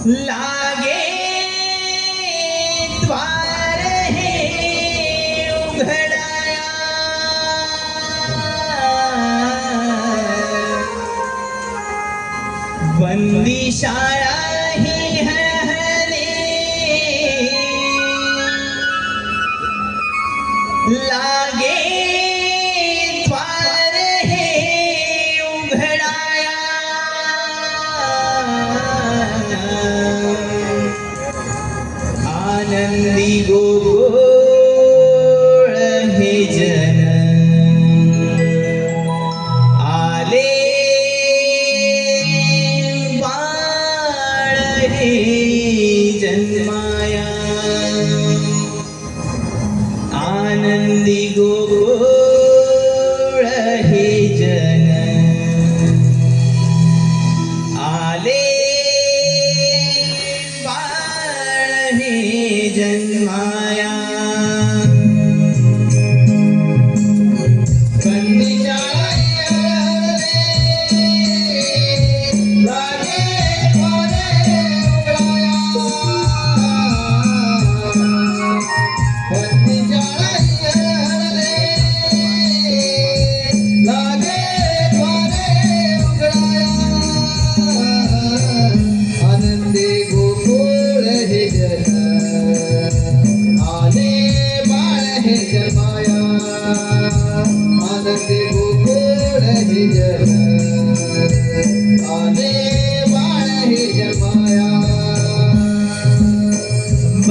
लागे द्वार हे उघडाया बंदी शाळा ही हले लागे द्वार हे उघडाया आनंदी गोकुळ हे जन आले बाळ हे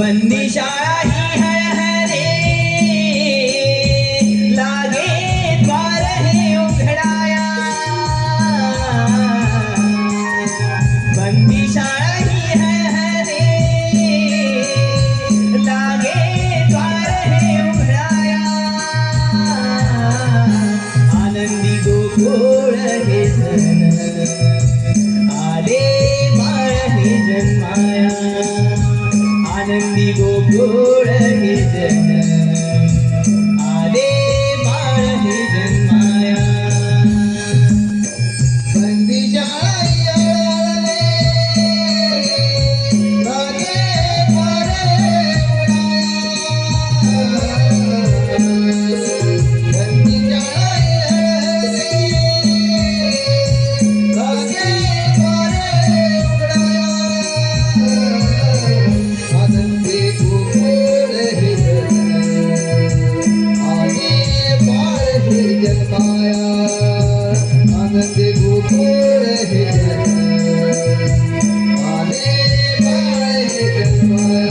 बंदी शाळा ही है रे लागे द्वार हे उघडाया बंदी शाळा ही है रे लागे द्वार हे उघडाया आनंदी गोकुळ हे जन आले बाळ हे जन्माया आनंदी गोकुळ हे जन आले बाळ हे जन्माया बंदी शाळा आले, लागे द्वार हे उघडाया. बंदी शाळा आले, लागे द्वार हे उघडाया. आनंदी गोकुळ हे जन आले बाळ हे जन्माया. आनंदी गोकुळ हे जन आले बाळ हे जन्माया.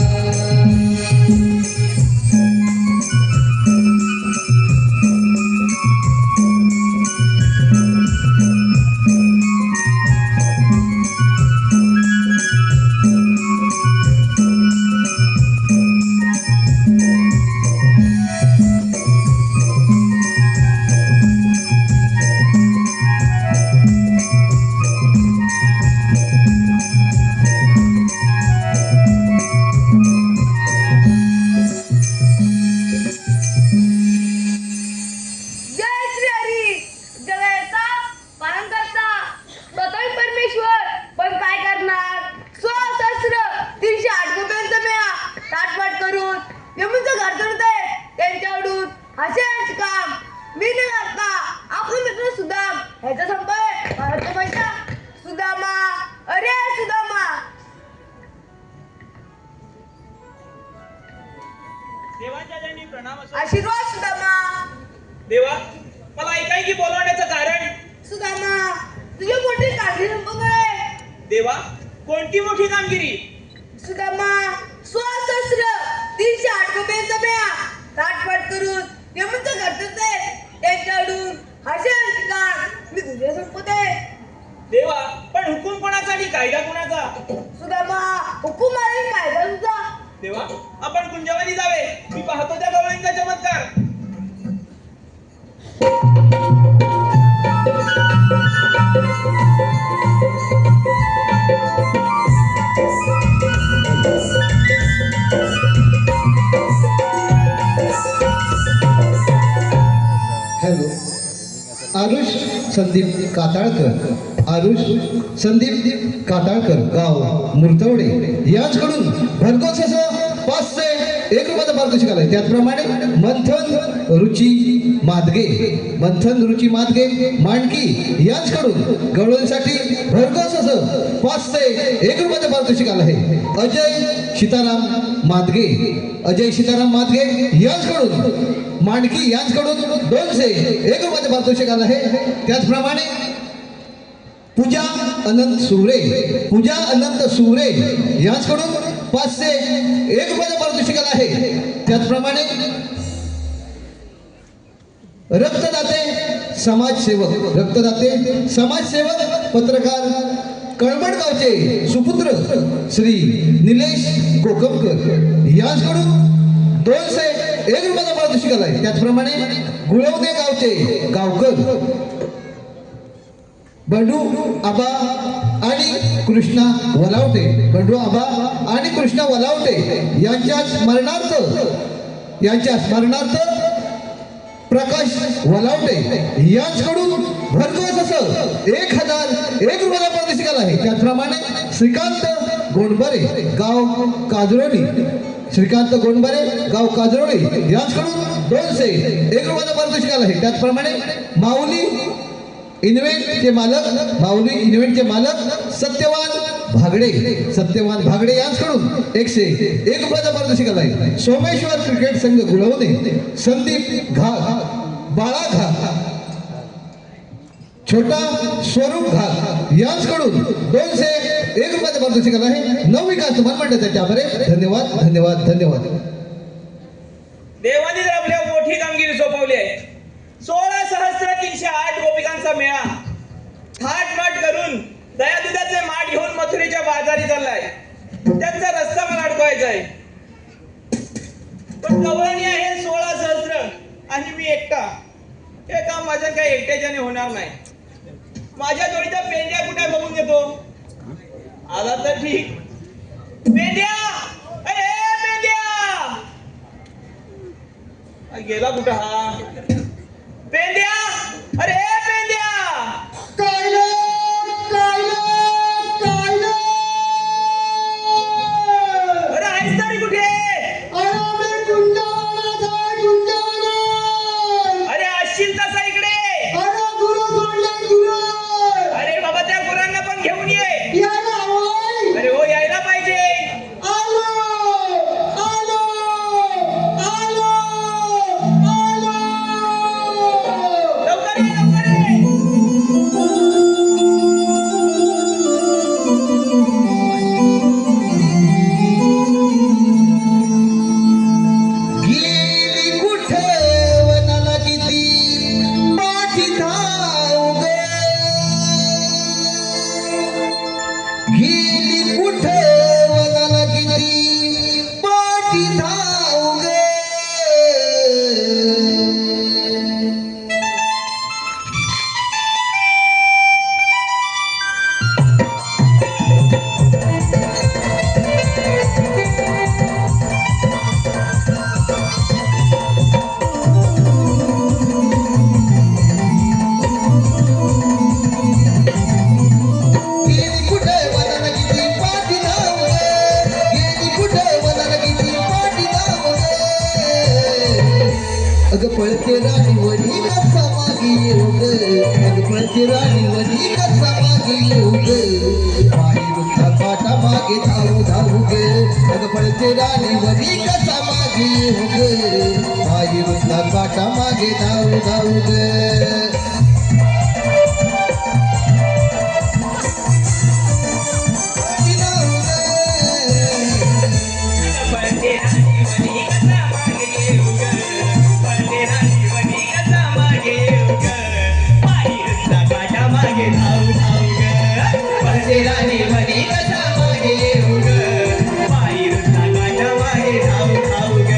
जय श्री हरी जगयाचा पालन करता स्वतः परमेश्वर पण काय करणार सहस्र 308 गोप्यांचा मेळा ताटपाट करून यमुचं घर चढते त्यांच्याकडून असे काम मी न करता आपला मित्र सुदाम ह्याचा संपर्क भारत पैसा सुदामा अरे सुदामा देवाच्या चरणी प्रणाम असो. आशीर्वाद सुदामा देवा मला ऐकायकी बोलवण्याचं कारण सुदामा तुझी मोठी काळजी संपवणार देवा कोणती मोठी कामगिरी सुदामा सहस्र 308 गोप्यांचा मेळा ताटपाट करून यमुचं घर चढते त्यांच्याकडून असे ठिकाण मी तुझे संपवते देवा पण हुकूम कोणाचा आणि कायदा कोणाचा सुदामा हुकूम आणि कायदा तुझा देवा आपण कुंजवानी जावे मी पाहतो त्या गवळींचा चमत्कार हॅलो आरुष संदीप काताळकर आरुष संदीप काताळकर गाव मुर्तवडे यांच्याकडून भरघोस असं 501 रुपयाचं पारितोषिक आलंय. त्याचप्रमाणे मंथन रुची मादगे मांडकी यांच्याकडून गवळणीसाठी भरघोस असं 501 रुपयाचं पारितोषिक आलं आहे. अजय सीताराम मादगे यांच्याकडून मांडकी यांच्याकडून 201 रुपयाचं पारितोषिक आलं आहे. त्याचप्रमाणे पूजा अनंत सुरे यांच्याकडून 501 रुपयाचं पारितोषिक आलं आहे. त्याचप्रमाणे रक्तदाते समाजसेवक पत्रकार कळमड गावचे सुपुत्र श्री निलेश कोकमकर यांच्याकडून 201 रुपयाचा पारितोषिक आलाय. त्याचप्रमाणे गुळवणे गावचे गावकर बंडू आबा आणि कृष्णा वलावटे यांच्या स्मरणार्थ प्रकाश वलावटे यांच्याकडून भरघोस असं 1001 रुपयाचा पारितोषिक आलं आहे. त्याचप्रमाणे श्रीकांत गोंडबरे गाव काजरोली यांच्याकडून 201 रुपयाचा पारितोषिक आलं आहे. त्याचप्रमाणे माऊली इन्व्हेंटचे मालक सत्यवान भागडे यांच्याकडून 101 रुपयाचा पारितोषिक आला आहे. सोमेश्वर क्रिकेट संघ गुळवणे संदीप बाळा घाग छोटा स्वरूप घाग यांच्याकडून 201 एक रुपयाचं पारितोषिक आहे. नवविकास मनमंडळाच्या आभारे. धन्यवाद धन्यवाद धन्यवाद. देवानीच आपल्या मोठी कामगिरी सोपवली आहे. 16,308 गोपिकांचा मेळा थाटमाट करून दया दुधाचे माठ घेऊन मथुरेच्या बाजारी चाललाय. त्यांचा रस्ता मला अडकवायचा आहे. पण गवळणी आहे 16,000 आणि मी एकटा. हे काम माझ्या काही एकट्याच्याने होणार नाही. माझ्या जोडीचा पेंड्या कुठे बघून घेतो. आला तर ठीक. पेंड्या, अरे पेंड्या, गेला कुठं हा पेंड्या? अरे पेंड्या, अरे आहेस तरी कुठे? अरे असशील तसा इकडे. अरे बाबा त्या गुरांना पण घेऊन ये. अरे हो यायला पाहिजे. लवकर ये, लवकर ये. गेली कुठे वनाला किती पाठी धाव ग. गेली कुठे वनाला किती पाठी धाव ग. गेली कुठे वनाला किती पाठी धाव ग. गेली कुठे वनाला किती पाठी धाव ग. अगं पळते राणी वरी कसा मागे येऊ ग. अगं पळते राणी वरी कसा मागे येऊ ग. पायी रुखा काटा मागे धावू धावू ग. अगं पळते राणी वरी कसा मागे येऊ ग. पायी रुखा काटा मागे धावू धावू ग. पळते राणी वनी कसा मागे येऊ ग. पळते राणी वनी कसा मागे येऊ ग. पायी रस्ता काटा मागे धावू धावू ग. पळते राणी वनी कसा मागे येऊ ग. पायी रस्ता काटा मागे धावू धावू ग.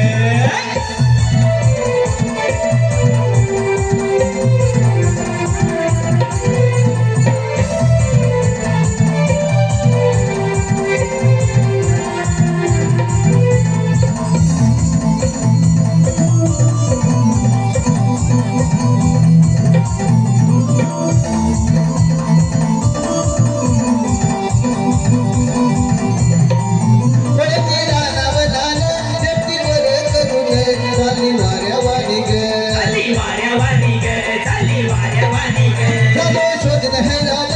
पळते रानावनान शेपटीवर करून चालली वाऱ्यावानी ग. चाली वाऱ्यावानी ग, चाली वाऱ्यावानी ग. झालो शोधन हैराण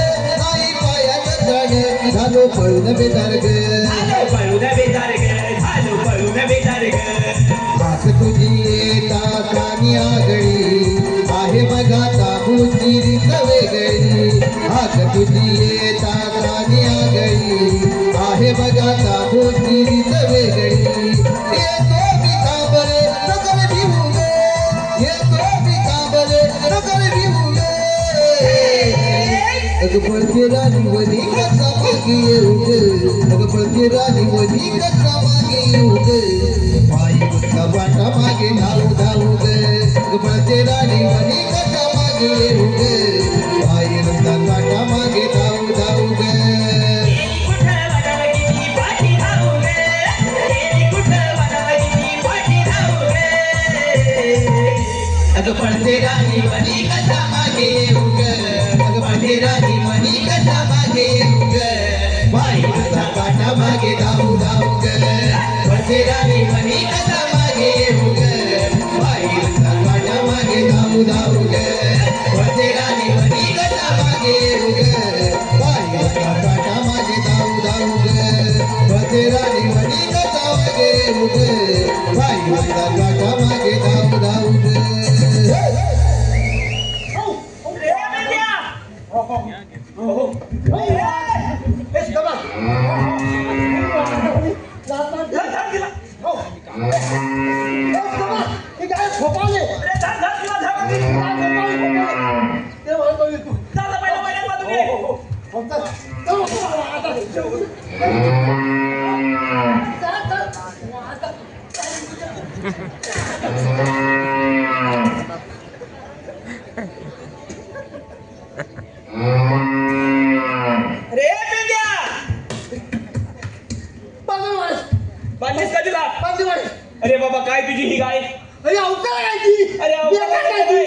आई पायात जाण. झालो पळून बेदार ग. झालो पळून बेजार ग, झालो पळून बेजार ग. हात तुझी येता कानी आगळी आहे बघा ताबूची रीत वेगळी. हात तुझी येता कानी आगळी आहे बघा ताबूची रीत वेगळी. येतो मी काबरे नकर भिवू ग. येतो मी काबरे नकर भिवू ग. अगं पळते राणी वनी कसा मागे येऊ ग. अगं पळते राणी वनी कसा मागे येऊ ग. पायी कुठला वाटा मागे धावू धावू ग. अगं पळते राणी वनी कसा मागे येऊ ग. पायी रस्ता वाटा मागे धावू धावू ग. कुठं वनाला किती पाठी धावू ग. कुठं वनाला किती पाठी धावू ग. अगं पळते राणी वनी कसा मागे येऊ ग. अगं पळते राणी वनी कसा मागे येऊ ग. पायी रस्ता वाटा मागे धावू धावू ग. पळते राणी वनी कसा मागे येऊ ग. पायी रस्ता वाटा मागे धावू धावू ग. पळते राणी वनी कसा मागे येऊ ग. पायी रस्ता वाटा मागे धावू धावू ग. पळते राणी वनी कसा मागे येऊ ग. पायी रस्ता वाटा मागे धावू धावू ग. ए, गबा. काय तुझी ही गाय? अरे अवकाळ काय ती? अरे अहो, बेकार काय ती?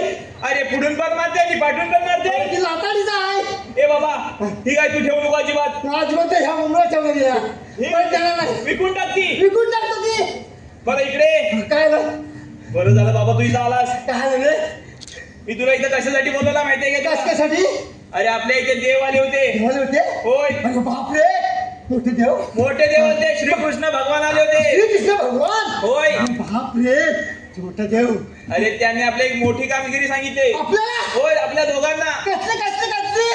अरे पुढून पण मारते आणि पाठून पण मारते. ती लाताडीचा आहे. ए बाबा ही गाय तू ठेवू नको अजिबात. आजपर्यंत ह्या उमराच्या मध्ये या. पण त्याला नाही. विकून टाक ती. विकून टाकतो ती. बरं इकडे. काय झालं? बरं झालं बाबा तू इथं आलास. काय झालं? मी तुला इथं कशासाठी बोलवला माहितीये का तुला? कशासाठी? अरे आपल्या इथे देव आले होते. देवाला होते? होय अरे बापरे, मोठे देव. मोठे देव होते. श्रीकृष्ण भगवान आले होते. श्रीकृष्ण भगवान. होय बापरे, मोठा देव. अरे त्यांनी आपल्या एक मोठी कामगिरी सांगितली. आपल्याला होय आपल्या दोघांना. कसले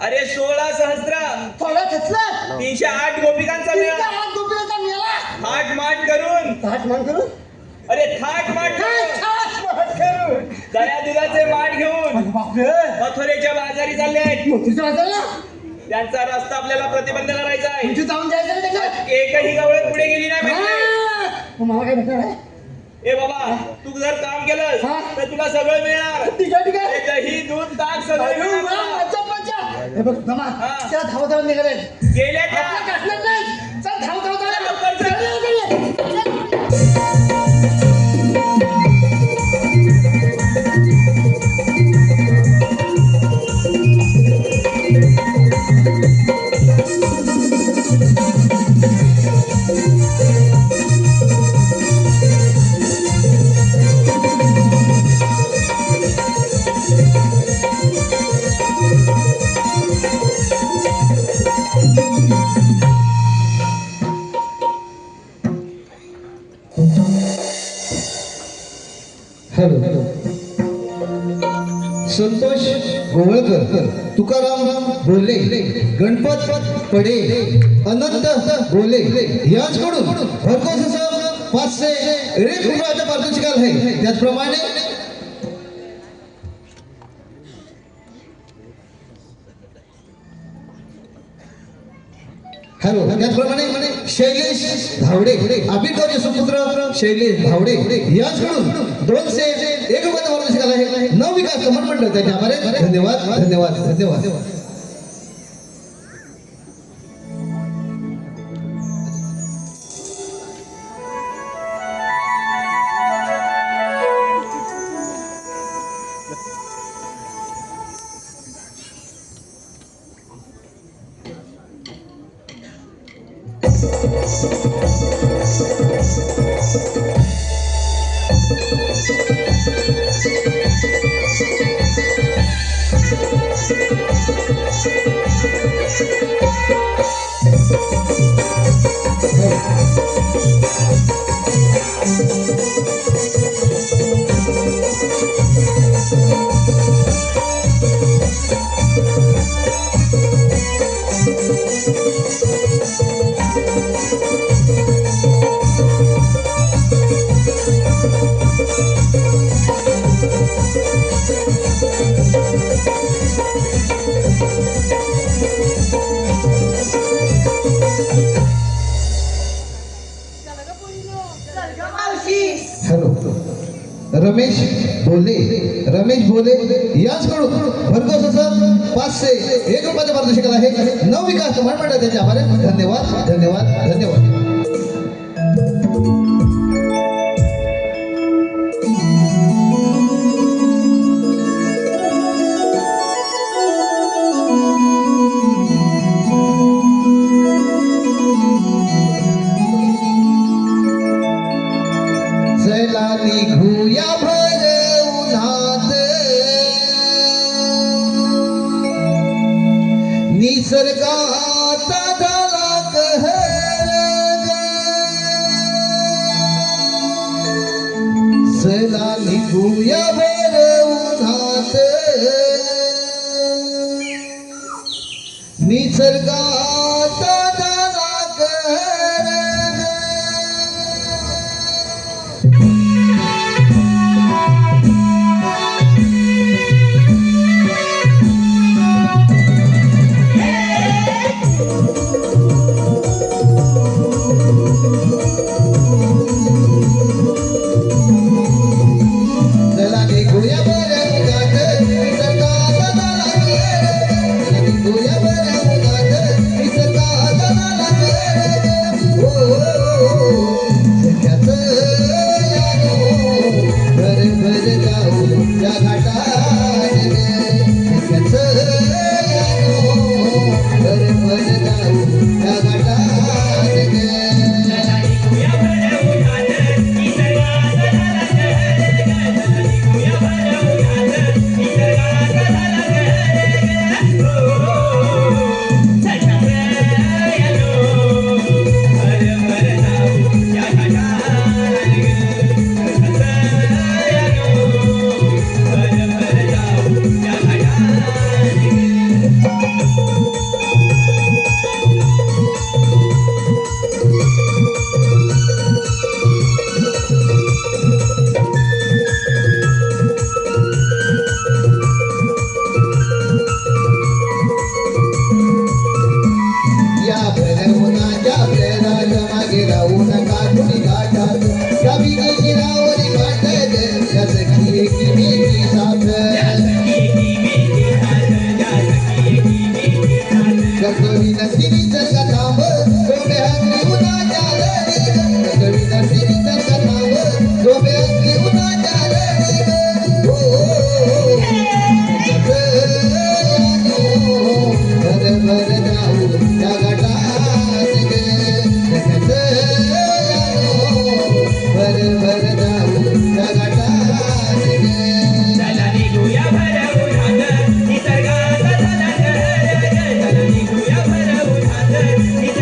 अरे 16 सहस्त्र थोडा घेतला 308 गोपिकांचा मेळा. हात गोपीचा मेला. थाट माट करून. ताट मान करून. अरे थाट माट करून. दया दुधाचे माठ घेऊन बापरे, मथुरेच्या बाजारी चालले आहेत. मोठीच्या बाजारला त्यांचा रस्ता आपल्याला प्रतिबंध करायचा आहे. म्हणजे जाऊन जायचं ना त्याच्यात. एकही गवळण पुढे गेली नाही पाहिजे. हा. मला काय भेटणार आहे? ए बाबा तू जर काम केलंस हा. तर तुला सगळं मिळणार. ठीक आहे. हे दही दूध ताक सगळं अरे वा, मिळणार. मज्जा, मज्जा. हे बघ जमा, हा. त्या धावत निघाले. गेल्या त्या. आपल्या काढणार नाही. चल धाव धाव धाव. लवकर चल. हॅलो. संतोष गोवळकर, तुकाराम बोले, गणपत पडे, अनंत बोले यांच्याकडून भरघोस असं 501 रुपयाचं पारितोषिक आहे. त्याचप्रमाणे हॅलो, त्याचप्रमाणे शैलेश धावडे, आबिरगावचे सुपुत्र शैलेश धावडे यांच्याकडून 201 रुपयाचं पारितोषिक आहे. नवविकास कमल मंडळ त्याचे आभार आहे. धन्यवाद धन्यवाद धन्यवाद. हॅलो. रमेश बोले यांच्याकडून भरघोस असं 501 रुपयाचं पारितोषिक आहे. नवविकास कमल मंडळ त्याचे आभार आहे. धन्यवाद धन्यवाद धन्यवाद. चला निघूया भर उन्हात, निसर्गात झाला कहर ग. चला निघूया भर उन्हात, निसर्गात झाला कहर ग. चला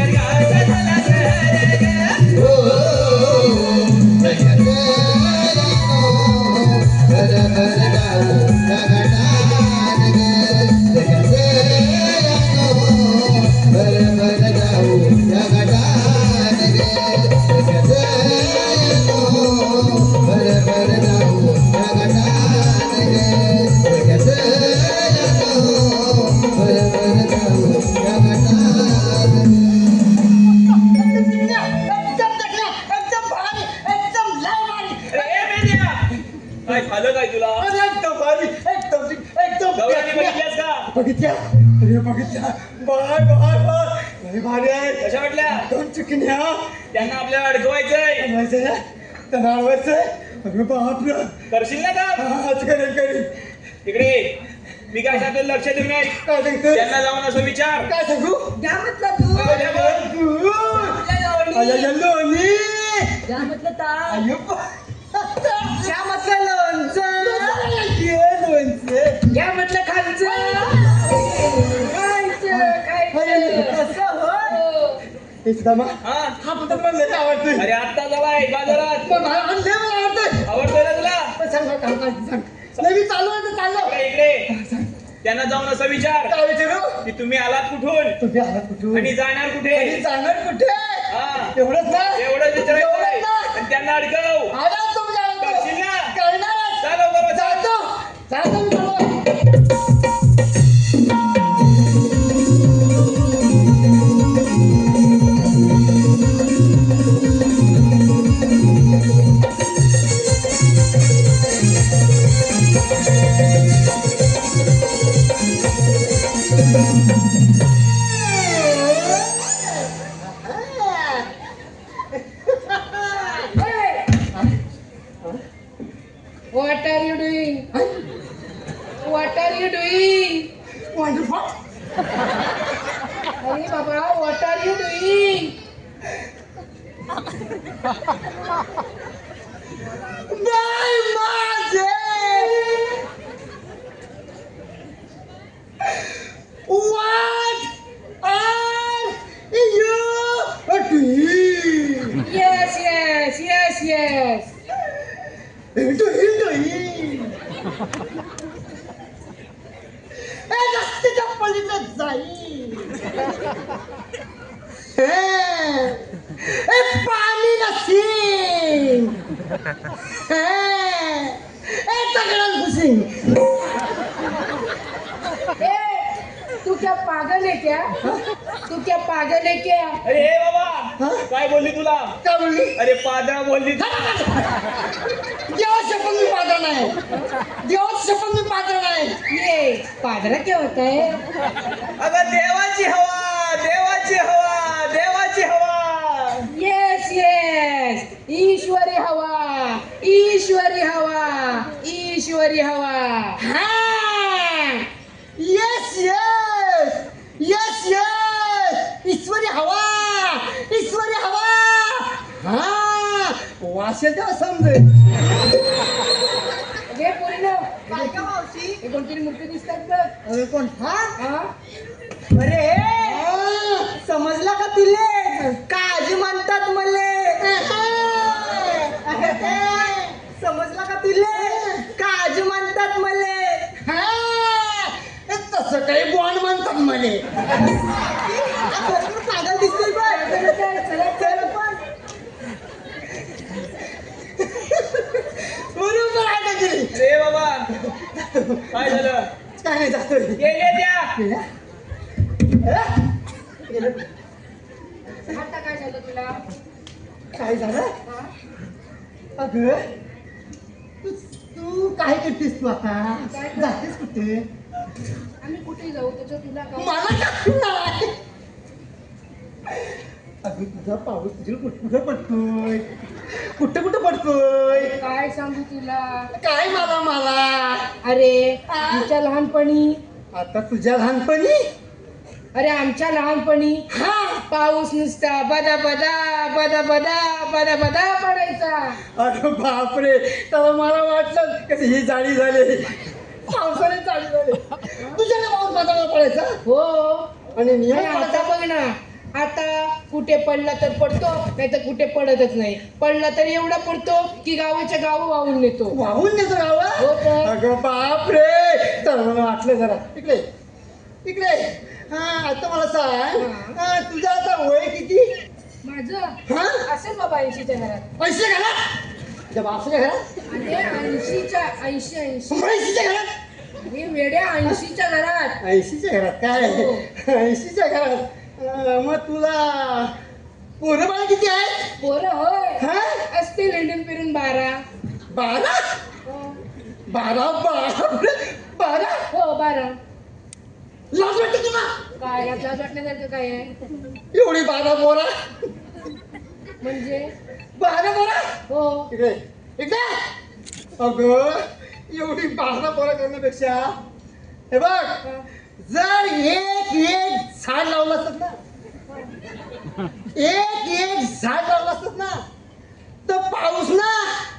स्वर्गाचा झाला शहर ग. हो, जगत भर भर गाऊ या घाटात ग. जगत भर भर गाऊ या घाटात ग. जगत भर भर गाऊ या घाटात ग. जगत भर भर गाऊ या घाटात ग. एकदम भारी, एकदम लय भारी. अरे मेल्या, काय झालं काय तुला? अरे एकदम भारी, एकदम गौरांनी बघितल्यास का? बघितल्या, अरे बघितल्या. बाय बाय बाय, लय भारी आहे. कशा वाटल्या? दोन चुकण्या त्यांना आपल्याला अडकवायचंय. अडवायचं, त्यांना अडवायचंय. अरे बापरे, करशील ना का? आज करेल. तिकडे मी काय सांगतो लक्ष देऊ नये. काय सांगतोय? त्यांना जाऊन असं विचार. काय सांगू? द्या म्हटलं तू अरे बोल. तू. आपल्या लोणी. लोणी. द्या म्हटलं ताक. अय्यो. द्या म्हटलं लोणचं. लोणचं. घ्या म्हटलं खालचं खायचं असं होय. हो. हे सुद्धा मग हा हा पदार्थ मला लय आवडतोय. अरे आत्ता झालाय बाजारात. मग मला लय आवडतोय. आवडतोय ना तुला? पण सांग. नाही मी चाललो आहे, चाललो. इकडे त्यांना जाऊन असं विचार काय विचारू? की तुम्ही आलात कुठून तुम्ही आला कुठून? आणि जाणार कुठे. आणि जाणार कुठे? हा एवढंच ना? एवढंच विचारायचं एवढंच ना? आणि त्यांना अडकव. आला तुम्ही करशील ना? करणारच. चालव बाबा चाल. जातो मी चाललो. What are you doing? What are you doing? Wonderful. अरे बाबा, what are you doing? Bye माझे. What are you doing? Yes, yes, yes, yes. doing? ए जास्तीच्या पलीकडे जाईल. ए पाणी नसीन. ए तगडात घुसीन. ए, तू क्या पागल है क्या? तू क्या पागल है क्या? अरे हे बाबा हा? काय बोलली तुला? काय बोलली? अरे पादरा बोलली. देवाची शपथ मी पात्र नाही. देवाची शपथ मी पात्र नाही. ये पादरा क्या होता है? अगं देवाची हवा, देवाची हवा, देवाची हवा. Yes, yes. ईश्वरी हवा, ईश्वरी हवा, ईश्वरी हवा. हा. Yes yes yes yes. ईश्वरी हवा, ईश्वरी हवा. हा वाशेचा समजेल. हे पूर्ण काय का मावशी? हे कोणतरी मूर्ती दिसतात बघ. अरे कोण? हा? हा? अरे समजला का तिले? काजी म्हणतात मले. समजला का तिले? काजी म्हणतात मले. हा. तसं काही बॉन्ड म्हणतात म्हणे. भरपूर पागल दिसतोय बघ. चल पण. बरोबर आहे का तरी? रे बाबा काय झालं? काय नाही जातोय. गेले त्या. आता काय झालं तुला? काय झालं? हा? अगं तू काय करतेस तू आता? जातेस कुठे? आम्ही कुठे जाऊ त्याचं तुला काय? मला नाही. अगं तुझा पाऊस तुझ्या कुठं पडतोय? कुठं पडतोय? काय सांगू तुला? काय मला अरे आमच्या लहानपणी, आता तुझ्या लहानपणी? अरे आमच्या लहानपणी हा. पाऊस नुसता बदा बदा बदा बदा बदा बदा पडायचा. अगं बापरे, तेव्हा मला वाटलं कशी ही जाळी झाली. पावसाने जाळी झाली. तुझ्याने पाऊस बदलला पडायचा हो. आणि आणि नियम आता बघ ना, आता कुठे पडला तर पडतो नाही तर कुठे पडतच नाही. पडला तर एवढा पडतो की गावाच्या गाव वाहून नेतो. वाहून देतो हो गावा. तर. अगं बाप रे, तर मला वाटलं जरा. इकडे इकडे. हा आता मला सांग, हा, तुझं आता वय किती? माझं हा असेल बाबा 80च्या घरात. 80 घरात? तुझ्या बापच्या घरात? आणि 80च्या 80 80च्या घरात? हे वेड्या 80च्या घरात. 80च्या घरात काय? हो. 80च्या घरात. मग तुला पोरं बाळ किती आहे? पोरं होय हा असते लेंडून फिरून 12. 12? हो 12 12? हो 12. लाज वाटते तुला? काय यात लाज वाटण्यासारखं काय आहे? एवढी 12 पोरा? म्हणजे 12 पोरा? हो इकडे इकडे. अगं एवढी 12 पोरा करण्यापेक्षा हे बघ, जर एक झाड लावलं असत ना, एक झाड लावलं असत ना, तर पाऊस ना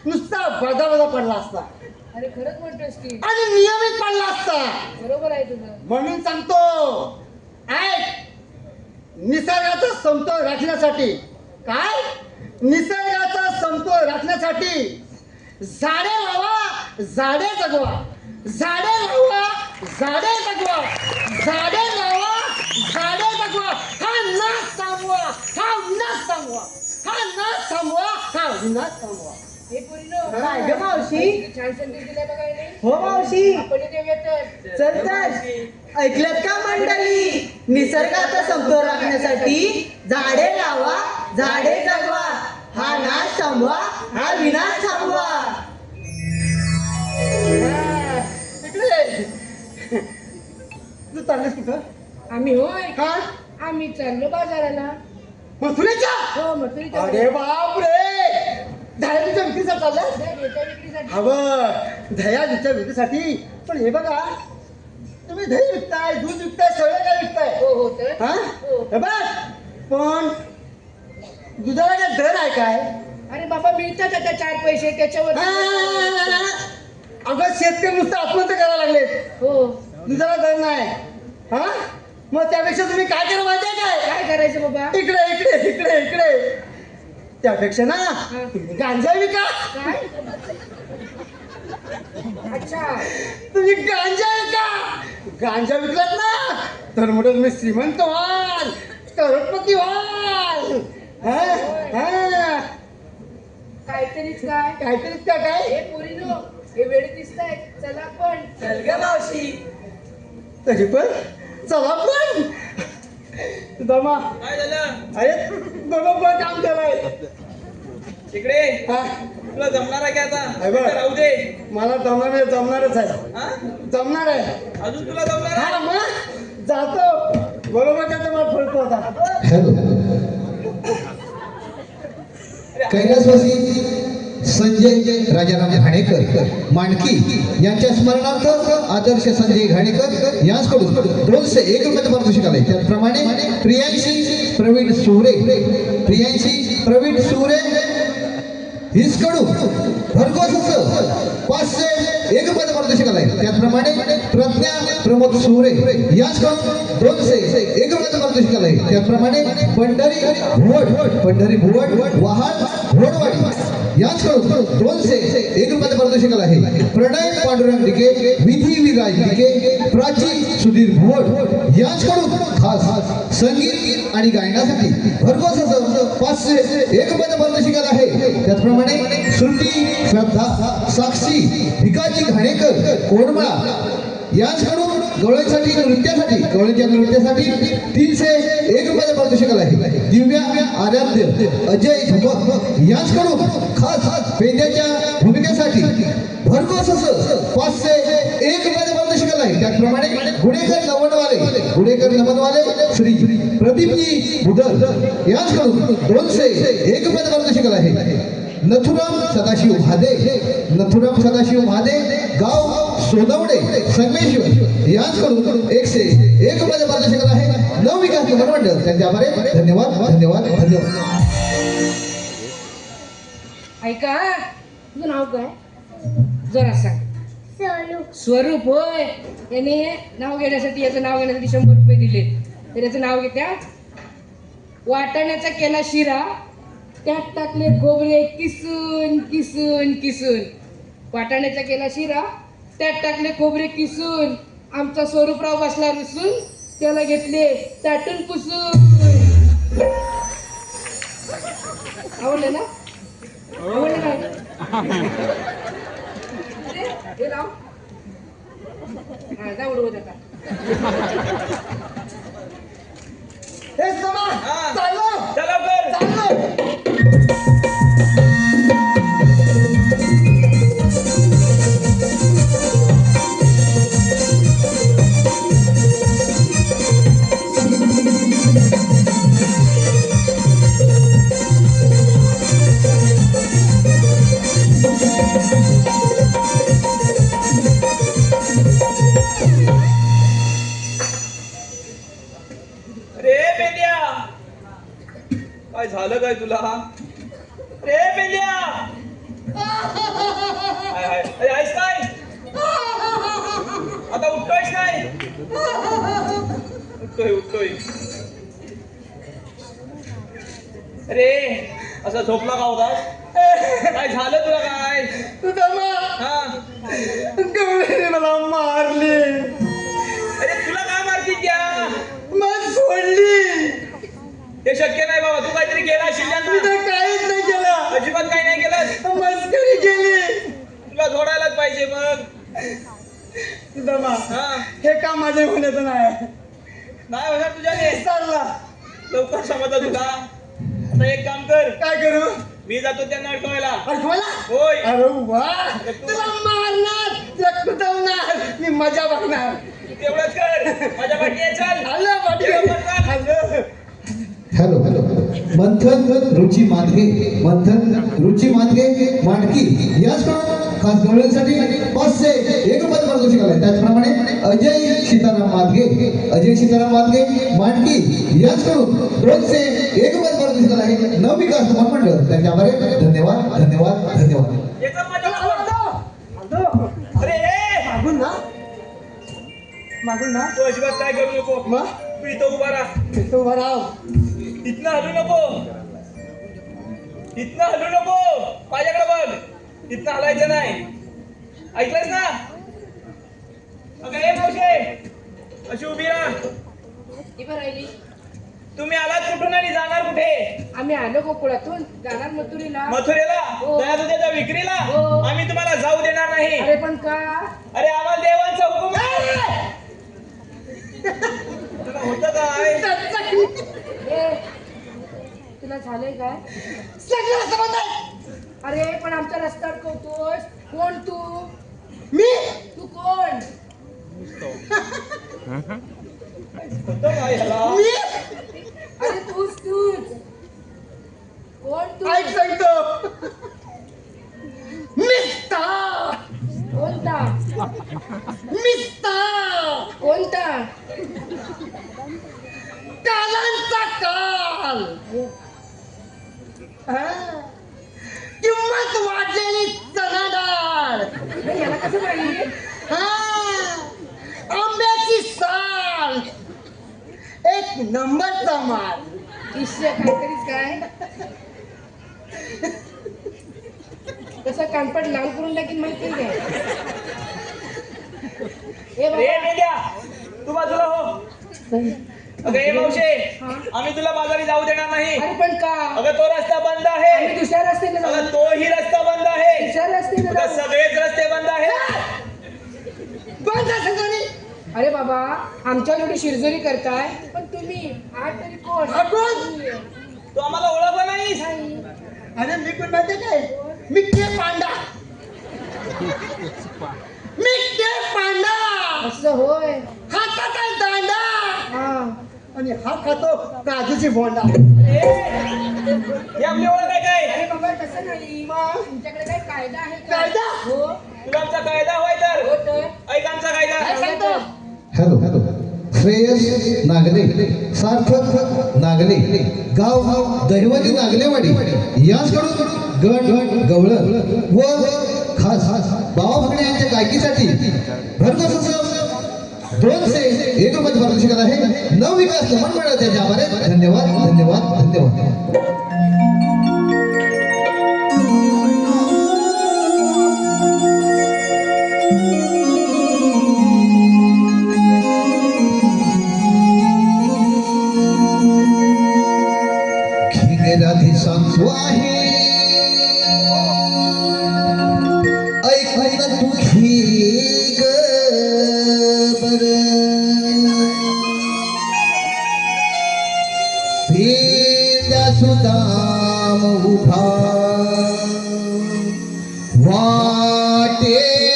नुसता बदा पडला असता अरे खरंच म्हणतोस की. आणि नियमित पडला असता. बरोबर आहे तुझं. म्हणून सांगतो, निसर्गाचा समतोल राखण्यासाठी, काय निसर्गाचा समतोल राखण्यासाठी झाडे लावा, झाडे जगवा. झाडे लावा, झाडे जगवा. झाडे लावा, झाडे जगवा. हा नाश थांबवा, हा विनाश थांबवा. हा नाश थांबवा, हा विनाश थांबवा. हे पोरीनो, काय गं मावशी? छान संदेश दिलाय बघा याने. हो मावशी. आपण देऊया तर. चल तर, ऐकलत का मंडळी? निसर्गाचा समतोल राखण्यासाठी झाडे लावा, झाडे जगवा. हा नाश थांबवा, हा विनाश थांबवा. इकडे तू चाललेस कुठं? आम्ही होय हा आम्ही चाललो बाजाराला. मथुरेच्या? हो मथुरीच्या अरे बाप रे, दह्याच्या विक्रीसाठी चाललास? देवच्या विक्रीसाठी. हवं दह्याच्या विक्रीसाठी. पण हे बघा, तुम्ही दही विकताय, दूध विकताय, सगळं काय विकताय. हो हो तर हा हो. हे बघ, पण दुधाला काय दर आहे काय? अरे बाबा मिळतात आता 4 पैसे त्याच्यावर. अगं शेतकरी नुसतं आत्महत्या करायला लागले, हो दुधाला दर नाही. हा मग त्यापेक्षा तुम्ही काय करा माहिती काय? काय करायचं बाबा? इकडे इकडे इकडे इकडे. त्यापेक्षा ना तुम्ही गांजा विका. काय अच्छा तुम्ही गांजा विका. गांजा विकलात ना तर मोठं तुम्ही श्रीमंत व्हाल, करोडपती व्हाल. हा हा काहीतरीच काय. काहीतरी का काय? हे पोरीनो हे वेळ दिसतायत. चला पण. चल ग मावशी. तरी पण चला पण. दमा काय झालं अरे बरोबर काम केलंय. इकडे हा तुला जमणार आहे का आता? आहे बघ. इकडे राहू दे. मला जमणारच आहे. हा जमणार आहे. अजून तुला जमणार आहे? हा मग जातो. बरोबर त्याचा मला फळतो आता. हॅलो कैलासवासी संजय राजाराम घाणेकर मांडकी यांच्या स्मरणार्थ आदर्श संजय घाणेकर यांच्याकडून 201 रुपयाचं पारितोषिक आलंय. त्याचप्रमाणे प्रियांशी प्रवीण सुरे हिसकडून भरघोस असं 501 रुपयाचं पारितोषिक आलंय. त्याचप्रमाणे प्रज्ञा प्रमोद सुरे यांच्याकडून 201 रुपयाचं पारितोषिक आलंय. त्याचप्रमाणे पंढरी भुवड वहाड घोडवाडी यांच्याकडून 201 रुपयाचं पारितोषिक आलं आहे. प्रणय पांडुरंग डिके, विधी विराज डिके, प्राची सुधीर भुवड यांच्याकडून खास संगीत आणि गायनासाठी भरघोस असं 501 रुपयाचं पारितोषिक आलं आहे. त्याचप्रमाणे श्रुती श्रद्धा साक्षी भिकाजी घाणेकर कोरमळा यांच्याकडून गवळ्यांच्या नृत्यासाठी 301 रुपयाचं पारितोषिक आलं आहे. दिव्या आराध्य अजय धुमक यांच्याकडून खास पेंड्याच्या भूमिकेसाठी भरघोस असं 501 रुपयाचं पारितोषिक आलं आहे. त्याचप्रमाणे गुडेकर नमनवाले श्री प्रदीपजी बुदर यांच्याकडून 201 रुपयाचं पारितोषिक आलं आहे. नथुराम सदाशिव म्हादे गाव सोनवडे संगमेश्वर यांच्याकडून 101 रुपयाचं पारितोषिक आलं आहे. नवविकास नगर मंडळ त्यांचे आभार. धन्यवाद. ऐका तुझं नाव काय जरा सांग. स्वरूप होय. याने नाव घेण्यासाठी 100 रुपये दिले तर याचं नाव घेत्या. वाटाण्याचा केला शिरा, त्यात टाकले खोबरे किसून किसून किसून. वाटाण्याचा केला शिरा, त्यात टाकले खोबरे किसून. आमचा स्वरूपराव बसला रुसून, त्याला घेतले चाटून पुसून. आवडलं ना? आवडलं काय? अरे, हे लाव. हा, जा उडवत आता. हे समा हा. चाललो चला कर. चाललो. रे पेंड्या, काय झालं काय तुला? रे पेंड्या, हाय हाय, अरे आहेस काय? आता उठतोयस काय? उठतोय उठतोय. अरे असा झोपला का होतास? काय झालं तुला काय? समा हा, गवळीने मला मारली, अरे तुला काय मारती त्या? मग सोडली. हे शक्य नाही बाबा, तू काहीतरी केला असेल मी त्यांना. तर काहीच नाही केलं, अजिबात काही नाही केलं. मस्करी केली. तुला जोडायलाच पाहिजे मग. समा हा, हे काम माझ्या होण्याचं नाही. नाही होणार तुझ्याने. चालला. लवकर समजा तुला. आता एक काम कर, काय करू? मी जातो त्यांना अडकवायला. अडकवायला? होय. अरे वा, तुला मारणार, तुला कुटवणार, मी मजा बघणार. तू तेवढंच कर. माझ्या पाठी ये, चल. आलं पाठी. लवकर चल. आलं. हॅलो हॅलो मंथन रुची मांडगे, मंथन रुची मांडगे मांडकी याच खास गवळ्यांसाठी 500 1 रुपयात पारितोषिक आलंय. त्याचप्रमाणे अजय सीताराम मांडगे, अजय सीताराम मांडगे मांडकी याचकडून 200 1 रुपयात पारितोषिक आलं आहे. नवविकास मंडळ त्यांच्या आभारी. धन्यवाद धन्यवाद धन्यवाद. ये चल माझ्या बरोबर. आलो. आलो. अरे ये. मागून ना, मागून ना. तू अजिबात काय करू नको. मग तू इथं उभा राहा. तू उभा राह. इथनं हलू नको. इथनं हलू नको. माझ्याकडे बघ. इथनं हलायचं नाही. ऐकलंस ना? अगं ये मावशे, अशी उभी राहा. ती पण राहिली. तुम्ही आलात कुठून आणि जाणार कुठे? आम्ही आलो गोकुळातून, जाणार मथुरीला. मथुरेला? हो. दया तुझ्या विक्रीला? हो. आम्ही तुम्हाला जाऊ देणार नाही. अरे पण का? अरे आम्हाला देवांचा हुकूम आहे. तुला होतं काय? ए, तुला झालंय काय? सगळं संबंध आहे. अरे पण आमचा रस्ता अडकवतोस. कोण तू? मी तू कोण? होतं काय ह्याला? मी अरे तूच. कोण तू? ऐक सांगतो. मिस्ता कोणता? मिस्ता कोणता? कालांचा काल. हा. किंमत वाढलेली चणा डाळ. अरे याला कसं माहिती? हा. आंब्याची साल. एक नंबरचा माल. शिष्य काहीतरीच काय? कसं कानपट लाल करून टाकीन माहिती काय? ए रे बाबा. मेल्या, तू बाजूला हो. अगं ये मावशे, हा? आम्ही तुला बाजारी जाऊ देणार नाही. अरे पण का? अगं तो रस्ता बंद आम्ही आहे. दुसऱ्या रस्त्याने अगं जाऊ. तोही रस्ता बंद आहे. दुसऱ्या रस्त्याने अगं जाऊ. सगळेच रस्ते बंद आहेत. कोणता संघाने? अरे बाबा, आमच्या जोडी शिरजोरी करताय, पण तुम्ही हा तरी कोण? हा कोण? तू आम्हाला ओळखला नाहीस? नाही. अरे मी कोण माहिती काय? मी के पांडा. मी के पांडा. असं होय. हातात आहे दांडा हा. आणि हा खातो काजूची बोंडा. हे आपली ओळख आहे काय? अरे बाबा तसं नाही. तुमच्याकडे काही कायदा आहे का? कायदा? हो. तुला आमचा कायदा होय तर हो तर. ऐक आमचा काय कायदा. सांगतो? हॅलो हॅलो श्रेयस नागले, सार्थक नागले, गाव दहिवती नागलेवाडी याचकडून गण गवळ व खास बाबा फगणे यांच्या गायकीसाठी भरघोस असं 201 रुपयाचे पारितोषिक आहे. नवविकास लमन मंडळ त्याच्या आभार आहे. धन्यवाद धन्यवाद धन्यवाद. राधे सांगतो आहे ऐकून तुझी ग बर भेंड्या सुदाम उभा वाटेवर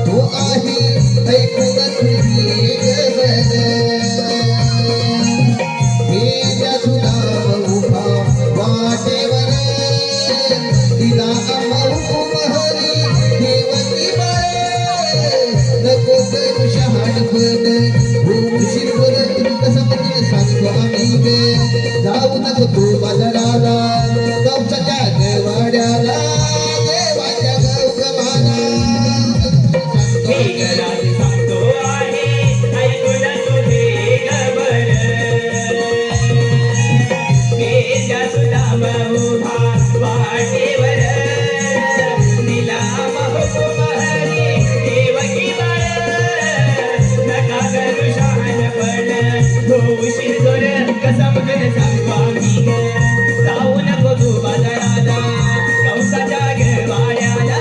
तो आहे ऐकून तुझी गबर भेंड्या सुदाम उभा वाटेवर तिला हुकुम हरी देवती बाळे नको करू शहाणपण उशीर करत कसं म्हणजे सांगतो आम्ही ग जाऊ नको तू बाजाराला गवसाच्या गवाड्याला देवाच्या गवगमाला हे घरात सांगतो आहे ऐकून तुझे गबर भेंड्या सुदाम उभा वाटेवर तिला हुकुम हरी देवकी बाळ नका करू शहाणपण उशीर कर कसं म्हणून सांगतो आम्ही ग जाऊ नको तू बाजाराला कौसाच्या गवाड्याला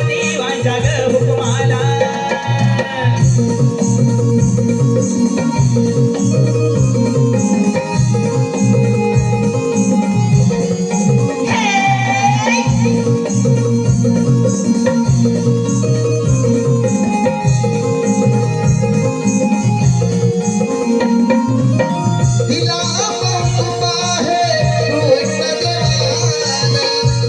देवांच्या ग हुकुमाला तिला हुकुम आहे कृष्ण देवान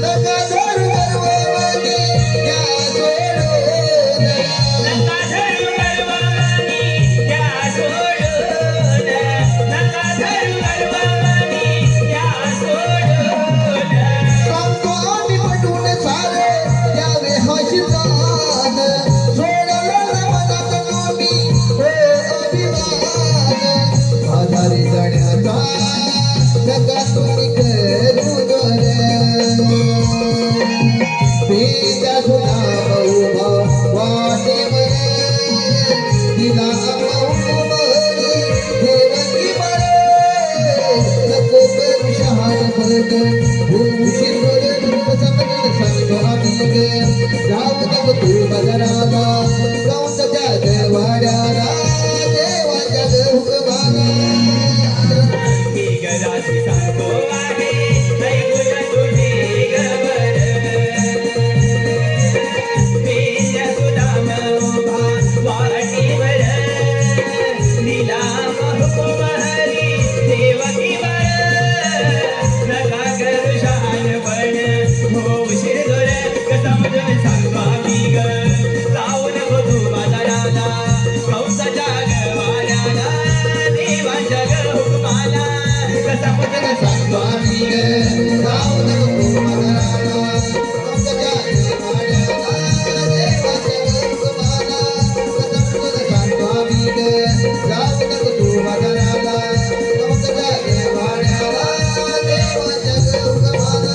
नका धरू गर्ववाणी या सोडून नका धरू गर्वानी त्या सोडून नका धरू गर्वानी त्या सोडून सांगतो आम्ही पटवून सारे यावे हशिदान सोडलं मनात तुम्ही हो अभिमान आधारी जाण्याचा नका तुम्ही करू दोर भेंड्या सुदाम उभा वाटेवर तिला हुकुम हरी देवकी बाळ नको करू शहाणपण उशीर करत कसं म्हणून सांगतो आम्ही ग जाऊ नको तू बाजाराला कौसाच्या गवाड्याला देवाच्या हुकुमाला हे घरात सांगतो आहे ऐकून तुझे गबर भेंड्या सुदाम उभा वाटेवर तिला हुकुम हरी देवकी बाळ नका करू शहाणपण उशीर कर कसं म्हणून सांगतो आम्ही ग जाऊ नको तू बाजाराला कौसाच्या गवाड्याला देवांच्या ग हुकुमाला कसं म्हणून सांगतो आम्ही ग जाऊ नको तू बाजाराला कौसाच्या गवाड्याला देवाच्या हुकुमाला कसं म्हणून सांगतो आम्ही ग जाऊ नको तू बाजाराला कौसाच्या गवाड्याला देवाच्या हुकुमाला.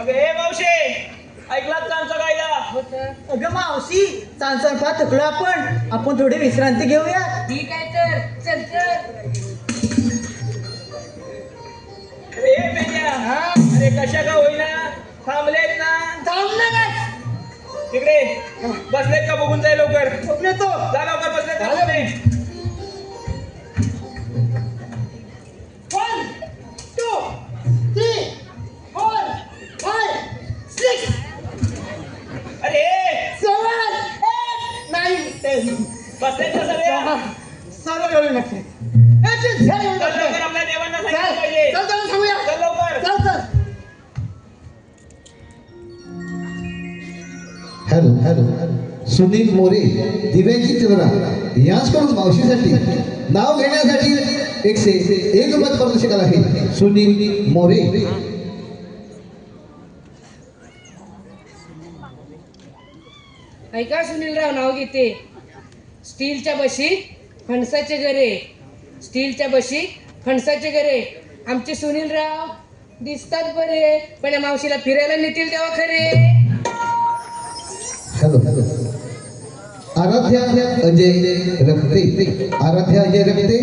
अगं हे मावशे ऐकलात का आमचा कायदा अगं मावशी सांगता थकलो आपण थोडी विश्रांती घेऊया. ठीक आहे तर चल चल अरे मेन्या अरे कशा का होईना थांबलेत ना थांबलं काय तिकडे बसलेत का बघून जाईल लवकर झोपले तो जा लवकर बसलेत का बघून ये. 1 2 3 4 5 6 अरे 7 8 9 10 बसलेत का सगळे सर्व एवढे नसले चल लवकर आपल्या देवा हॅलो सुनील मोरे दिव्यांची चंद्रा यांच्याकडून मावशीसाठी नाव घेण्यासाठी 101 रुपये प्रदर्शक आहे सुनील मोरे. ऐका सुनीलराव नाव घेते. स्टीलच्या बशीत फणसाचे गरे, स्टीलच्या बशीत फणसाचे गरे. आमचे सुनीलराव दिसतात बरे, पण या मावशीला फिरायला नेतील तेव्हा खरे. हॅलो आराध्या अजय रक्ते, आराध्या अजय रक्ते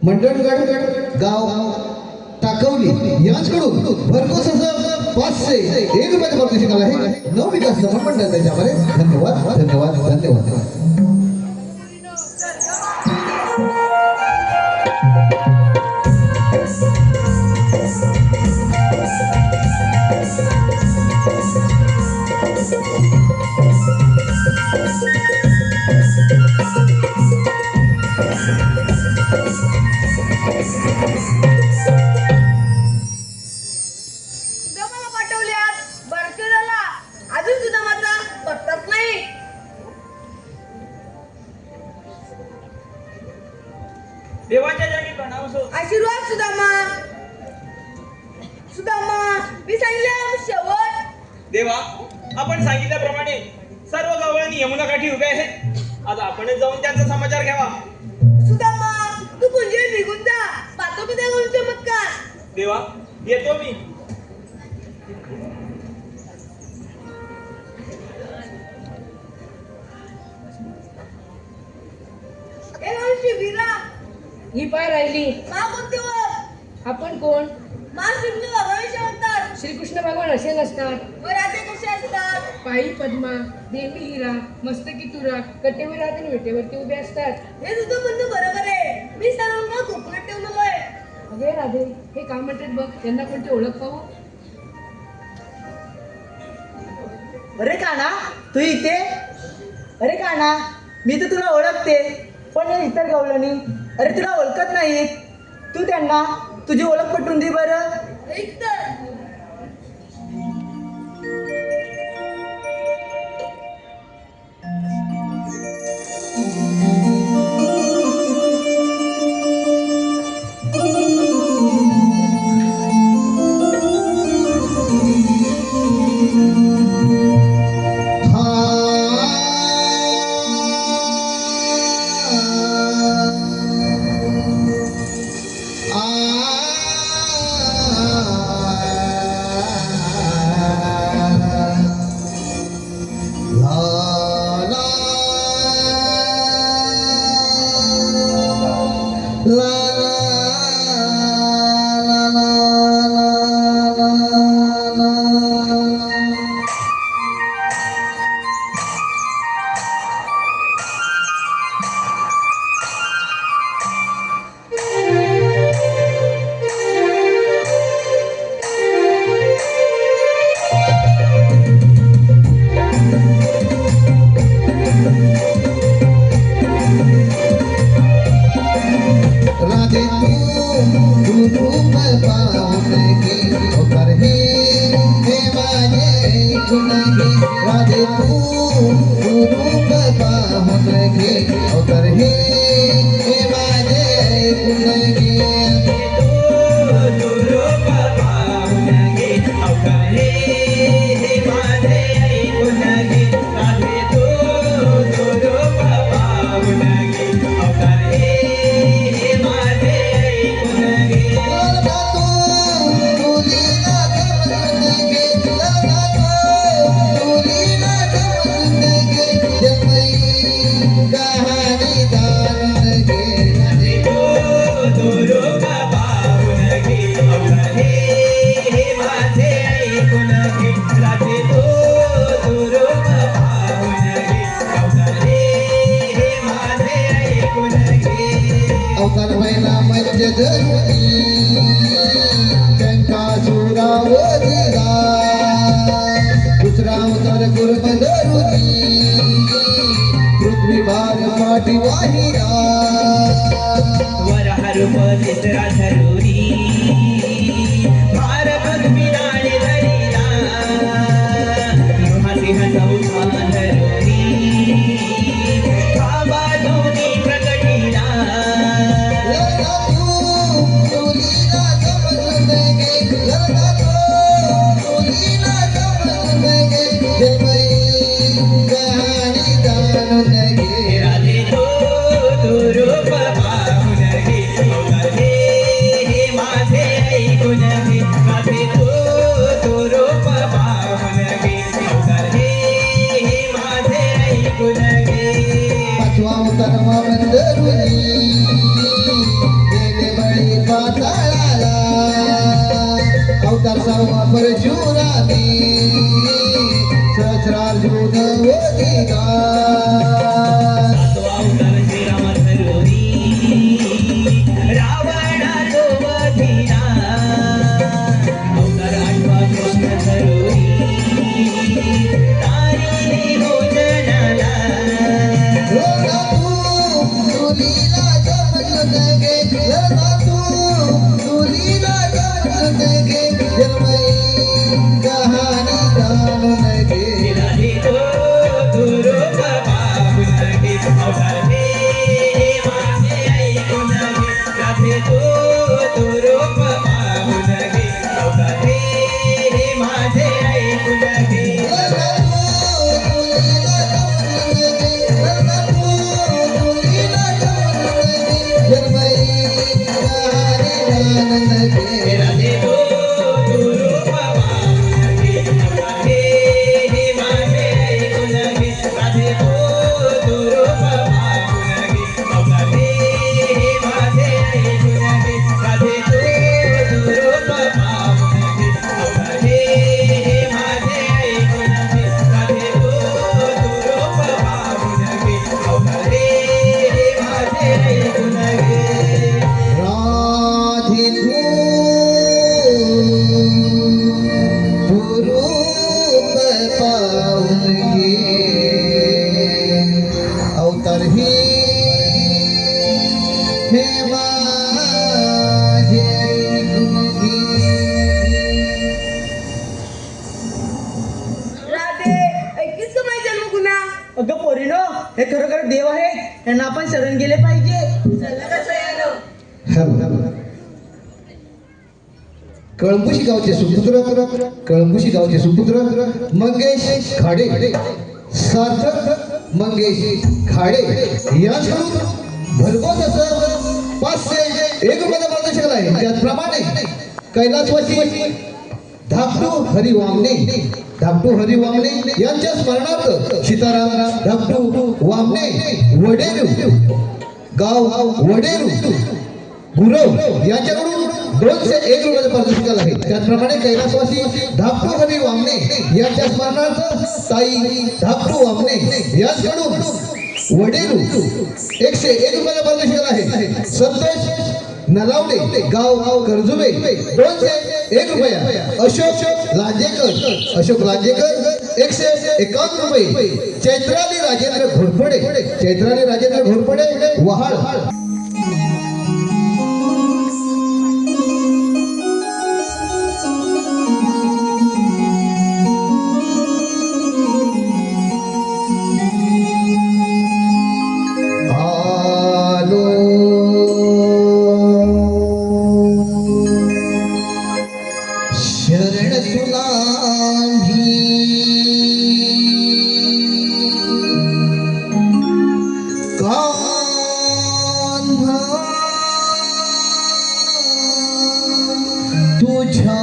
मंडणगड गाव टाकवली यांच्याकडून भरघोस असं 501 रुपयाचं प्रदर्शक आहे नवविकास मंडळ त्याच्यामध्ये. धन्यवाद. सुद्धा मला पाठवल्यात बरसेला, अजून सुद्धा माझा पत्ताच नाही. देवाच्या जागी प्रणाम असो. आशीर्वाद सुदामा, मी सांगितलं शेवट. देवा, आपण सांगितल्याप्रमाणे सर्व गवळणी यमुनाकाठी उभे आहेत. आज आपणच जाऊन त्यांचा समाचार घ्यावा. सुदामा, तू पुंजीवर निघून जा, पाहतो की देऊन चमत्कार. देवा, येतो मी. ए वंशी वीरा, ही पाय राहिली. मा कोणते वर? आपण कोण? मा श्रीकृष्ण भगवान म्हणतात. श्रीकृष्ण भगवान असे नसतात. व राधे कसे असतात? पायी पद्मा, देवी हिरा, मस्तकी तुरा, कटेवर राहते आणि विटेवरती उभे असतात. हे तुझं म्हणणं बरोबर आहे. मी सर्वांना कोकणात ठेवलेलो आहे. अगे राधे, हे काय म्हणतात बघ, त्यांना कोणती ओळख पाहू. अरे काना, तू इथे? अरे काना, मी तर तुला ओळखते, पण हे इतर गवळणी अरे तुला ओळखत नाही. तू त्यांना तुझी ओळख पटवून दे बरं. एक तर राधे तू रूप पाहून घे अवतार हे माझे ऐकून घे अवतार महिना मध्य धरुणी शंकासुरावधिरा दुसरा अवतार कुर्म धरुणी पृथ्वी भाग पाठी वाहिरा वरहर तिसरा धरुरी भारत विनाळे धरिला पुराणे सहस्रार्जुन वदिगा सातवा अवतार श्रीराम धरुनी रावणाचो वधिला अवतार आठवा कृष्ण धरुनी तारिणी भोजनाला तुलीला जमन गे तुलीला जमन गे जन्मई कहाणी जाणून गे राधे तो तुरूप पाहून घे अवतार हे माझे ऐकून घे राधे तो तुरूप पाहून घे अवतार हे माझे ऐकून घे राधे तो तुरूप पाहून घे अवतार हे माझे ऐकून घे राधे तो तुरूप पाहून घे अवतार हे माझे ऐकून घे राधे तो तुरूप पाहून घे अवतार हे माझे ऐकून घे राधे तो तुरूप पाहून घे अवतार हे माझे ऐकून घे अवतार हे माझे राधे ऐकीस का माझी जन्मगुन्हा अगं पोरीनो हे खरोखर देव आहे यांना आपण शरण गेले पाहिजे. चला कसं यायला कळंबुशी गावचे सुपुत्र मंगेश खाडे सार्थक मंगेश खाडे यांच्याकडून भरघोस असं 501 रुपयाचा पारितोषिक आहे. त्याचप्रमाणे कैलासवासी धाकटू हरी वामने यांच्या स्मरणार्थ सीताराम धाकटू वामने वडेरू गाव वडेरू गुरव यांच्याकडून 201 रुपयाचा पारितोषिक आहे. त्याचप्रमाणे कैलासवासी धाकटू हरी वामने यांच्या स्मरणार्थ ताई धाकटू वामने यांच्याकडून वडेरू 101 रुपयाचा पारितोषिक आहे. संतोष नलावडे गाव कर्जुबे 201 रुपया. अशोक लांजेकर 151 रुपये. चैत्राली राजेंद्र घोरपडे वहाळ शरण तुला कान्हा तुझ्या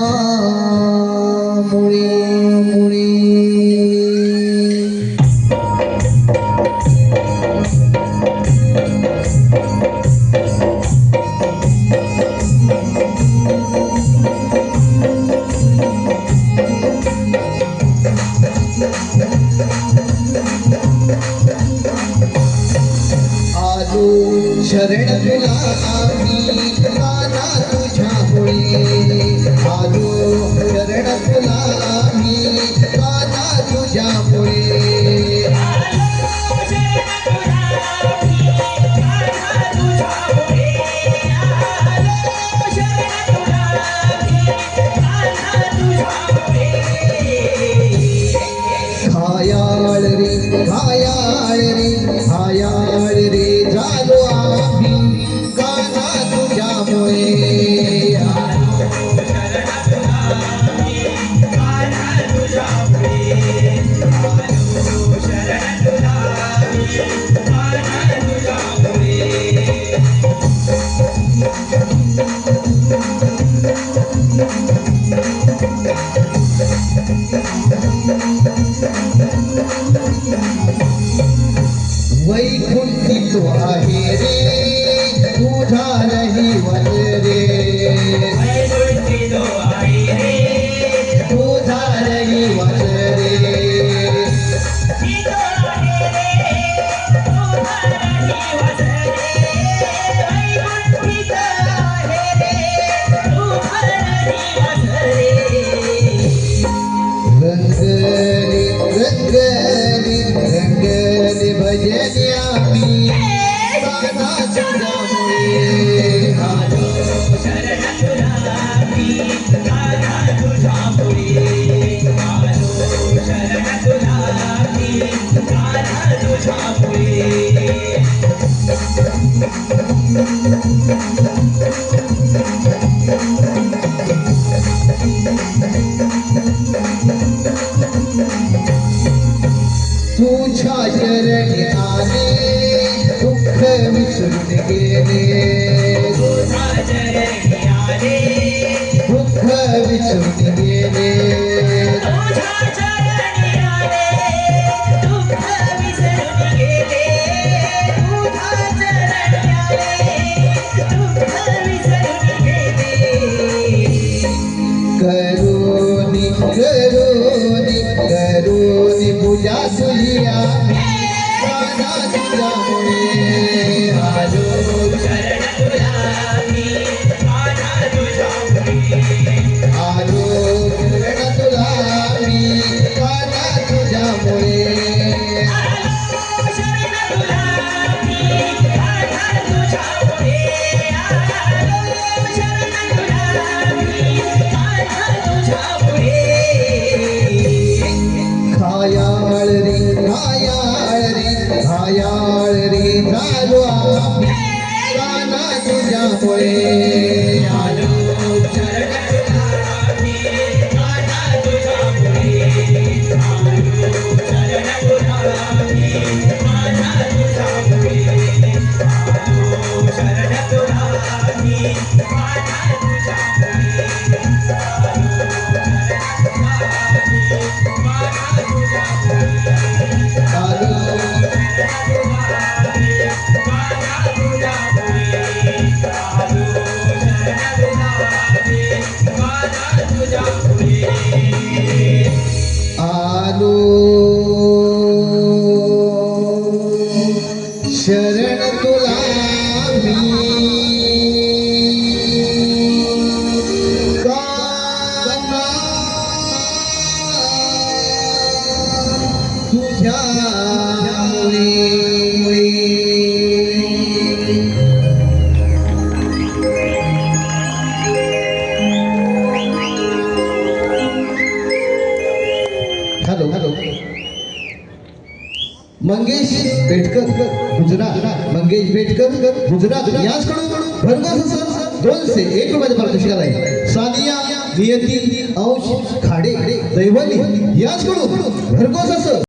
मुळे शरण तुला आम्ही काना तुझ्या मुळे आलो. शरण तुला आम्ही काना तुझ्या मुळे घायाळ रे झालो आम्ही काना तुझ्यामुळे. वैकुंठी तो आहे रे तुझा रहिवल रे. वैकुंठी तो आहे रे तुझा करून पूजा तुझी आम्ही काना तुझ्यामुळे आलो शरण तुला मी काना तुझ्यामुळे आलो शरण तुला मी काना तुझ्यामुळे शरण तुला मी काना तुझ्यामुळे आलो शरण तुला मी काना तुझ्यामुळे खायाळ रे झालो आम्ही काना तुझ्यामुळे आलो शरण तुला मी काना तुझ्यामुळे आलो शरण तुला मी काना तुझ्यामुळे आलो शरण तुला मी काना आलो शरण तुला मी काना तुझ्यामुळे हॅलो मंगेश बेटकर गुजरात याचकडून भरघोस असं 201 रुपयाचे पारितोषिक आहे. सानिया नियती अंश खाडे दैवली याचकडून भरघोस असं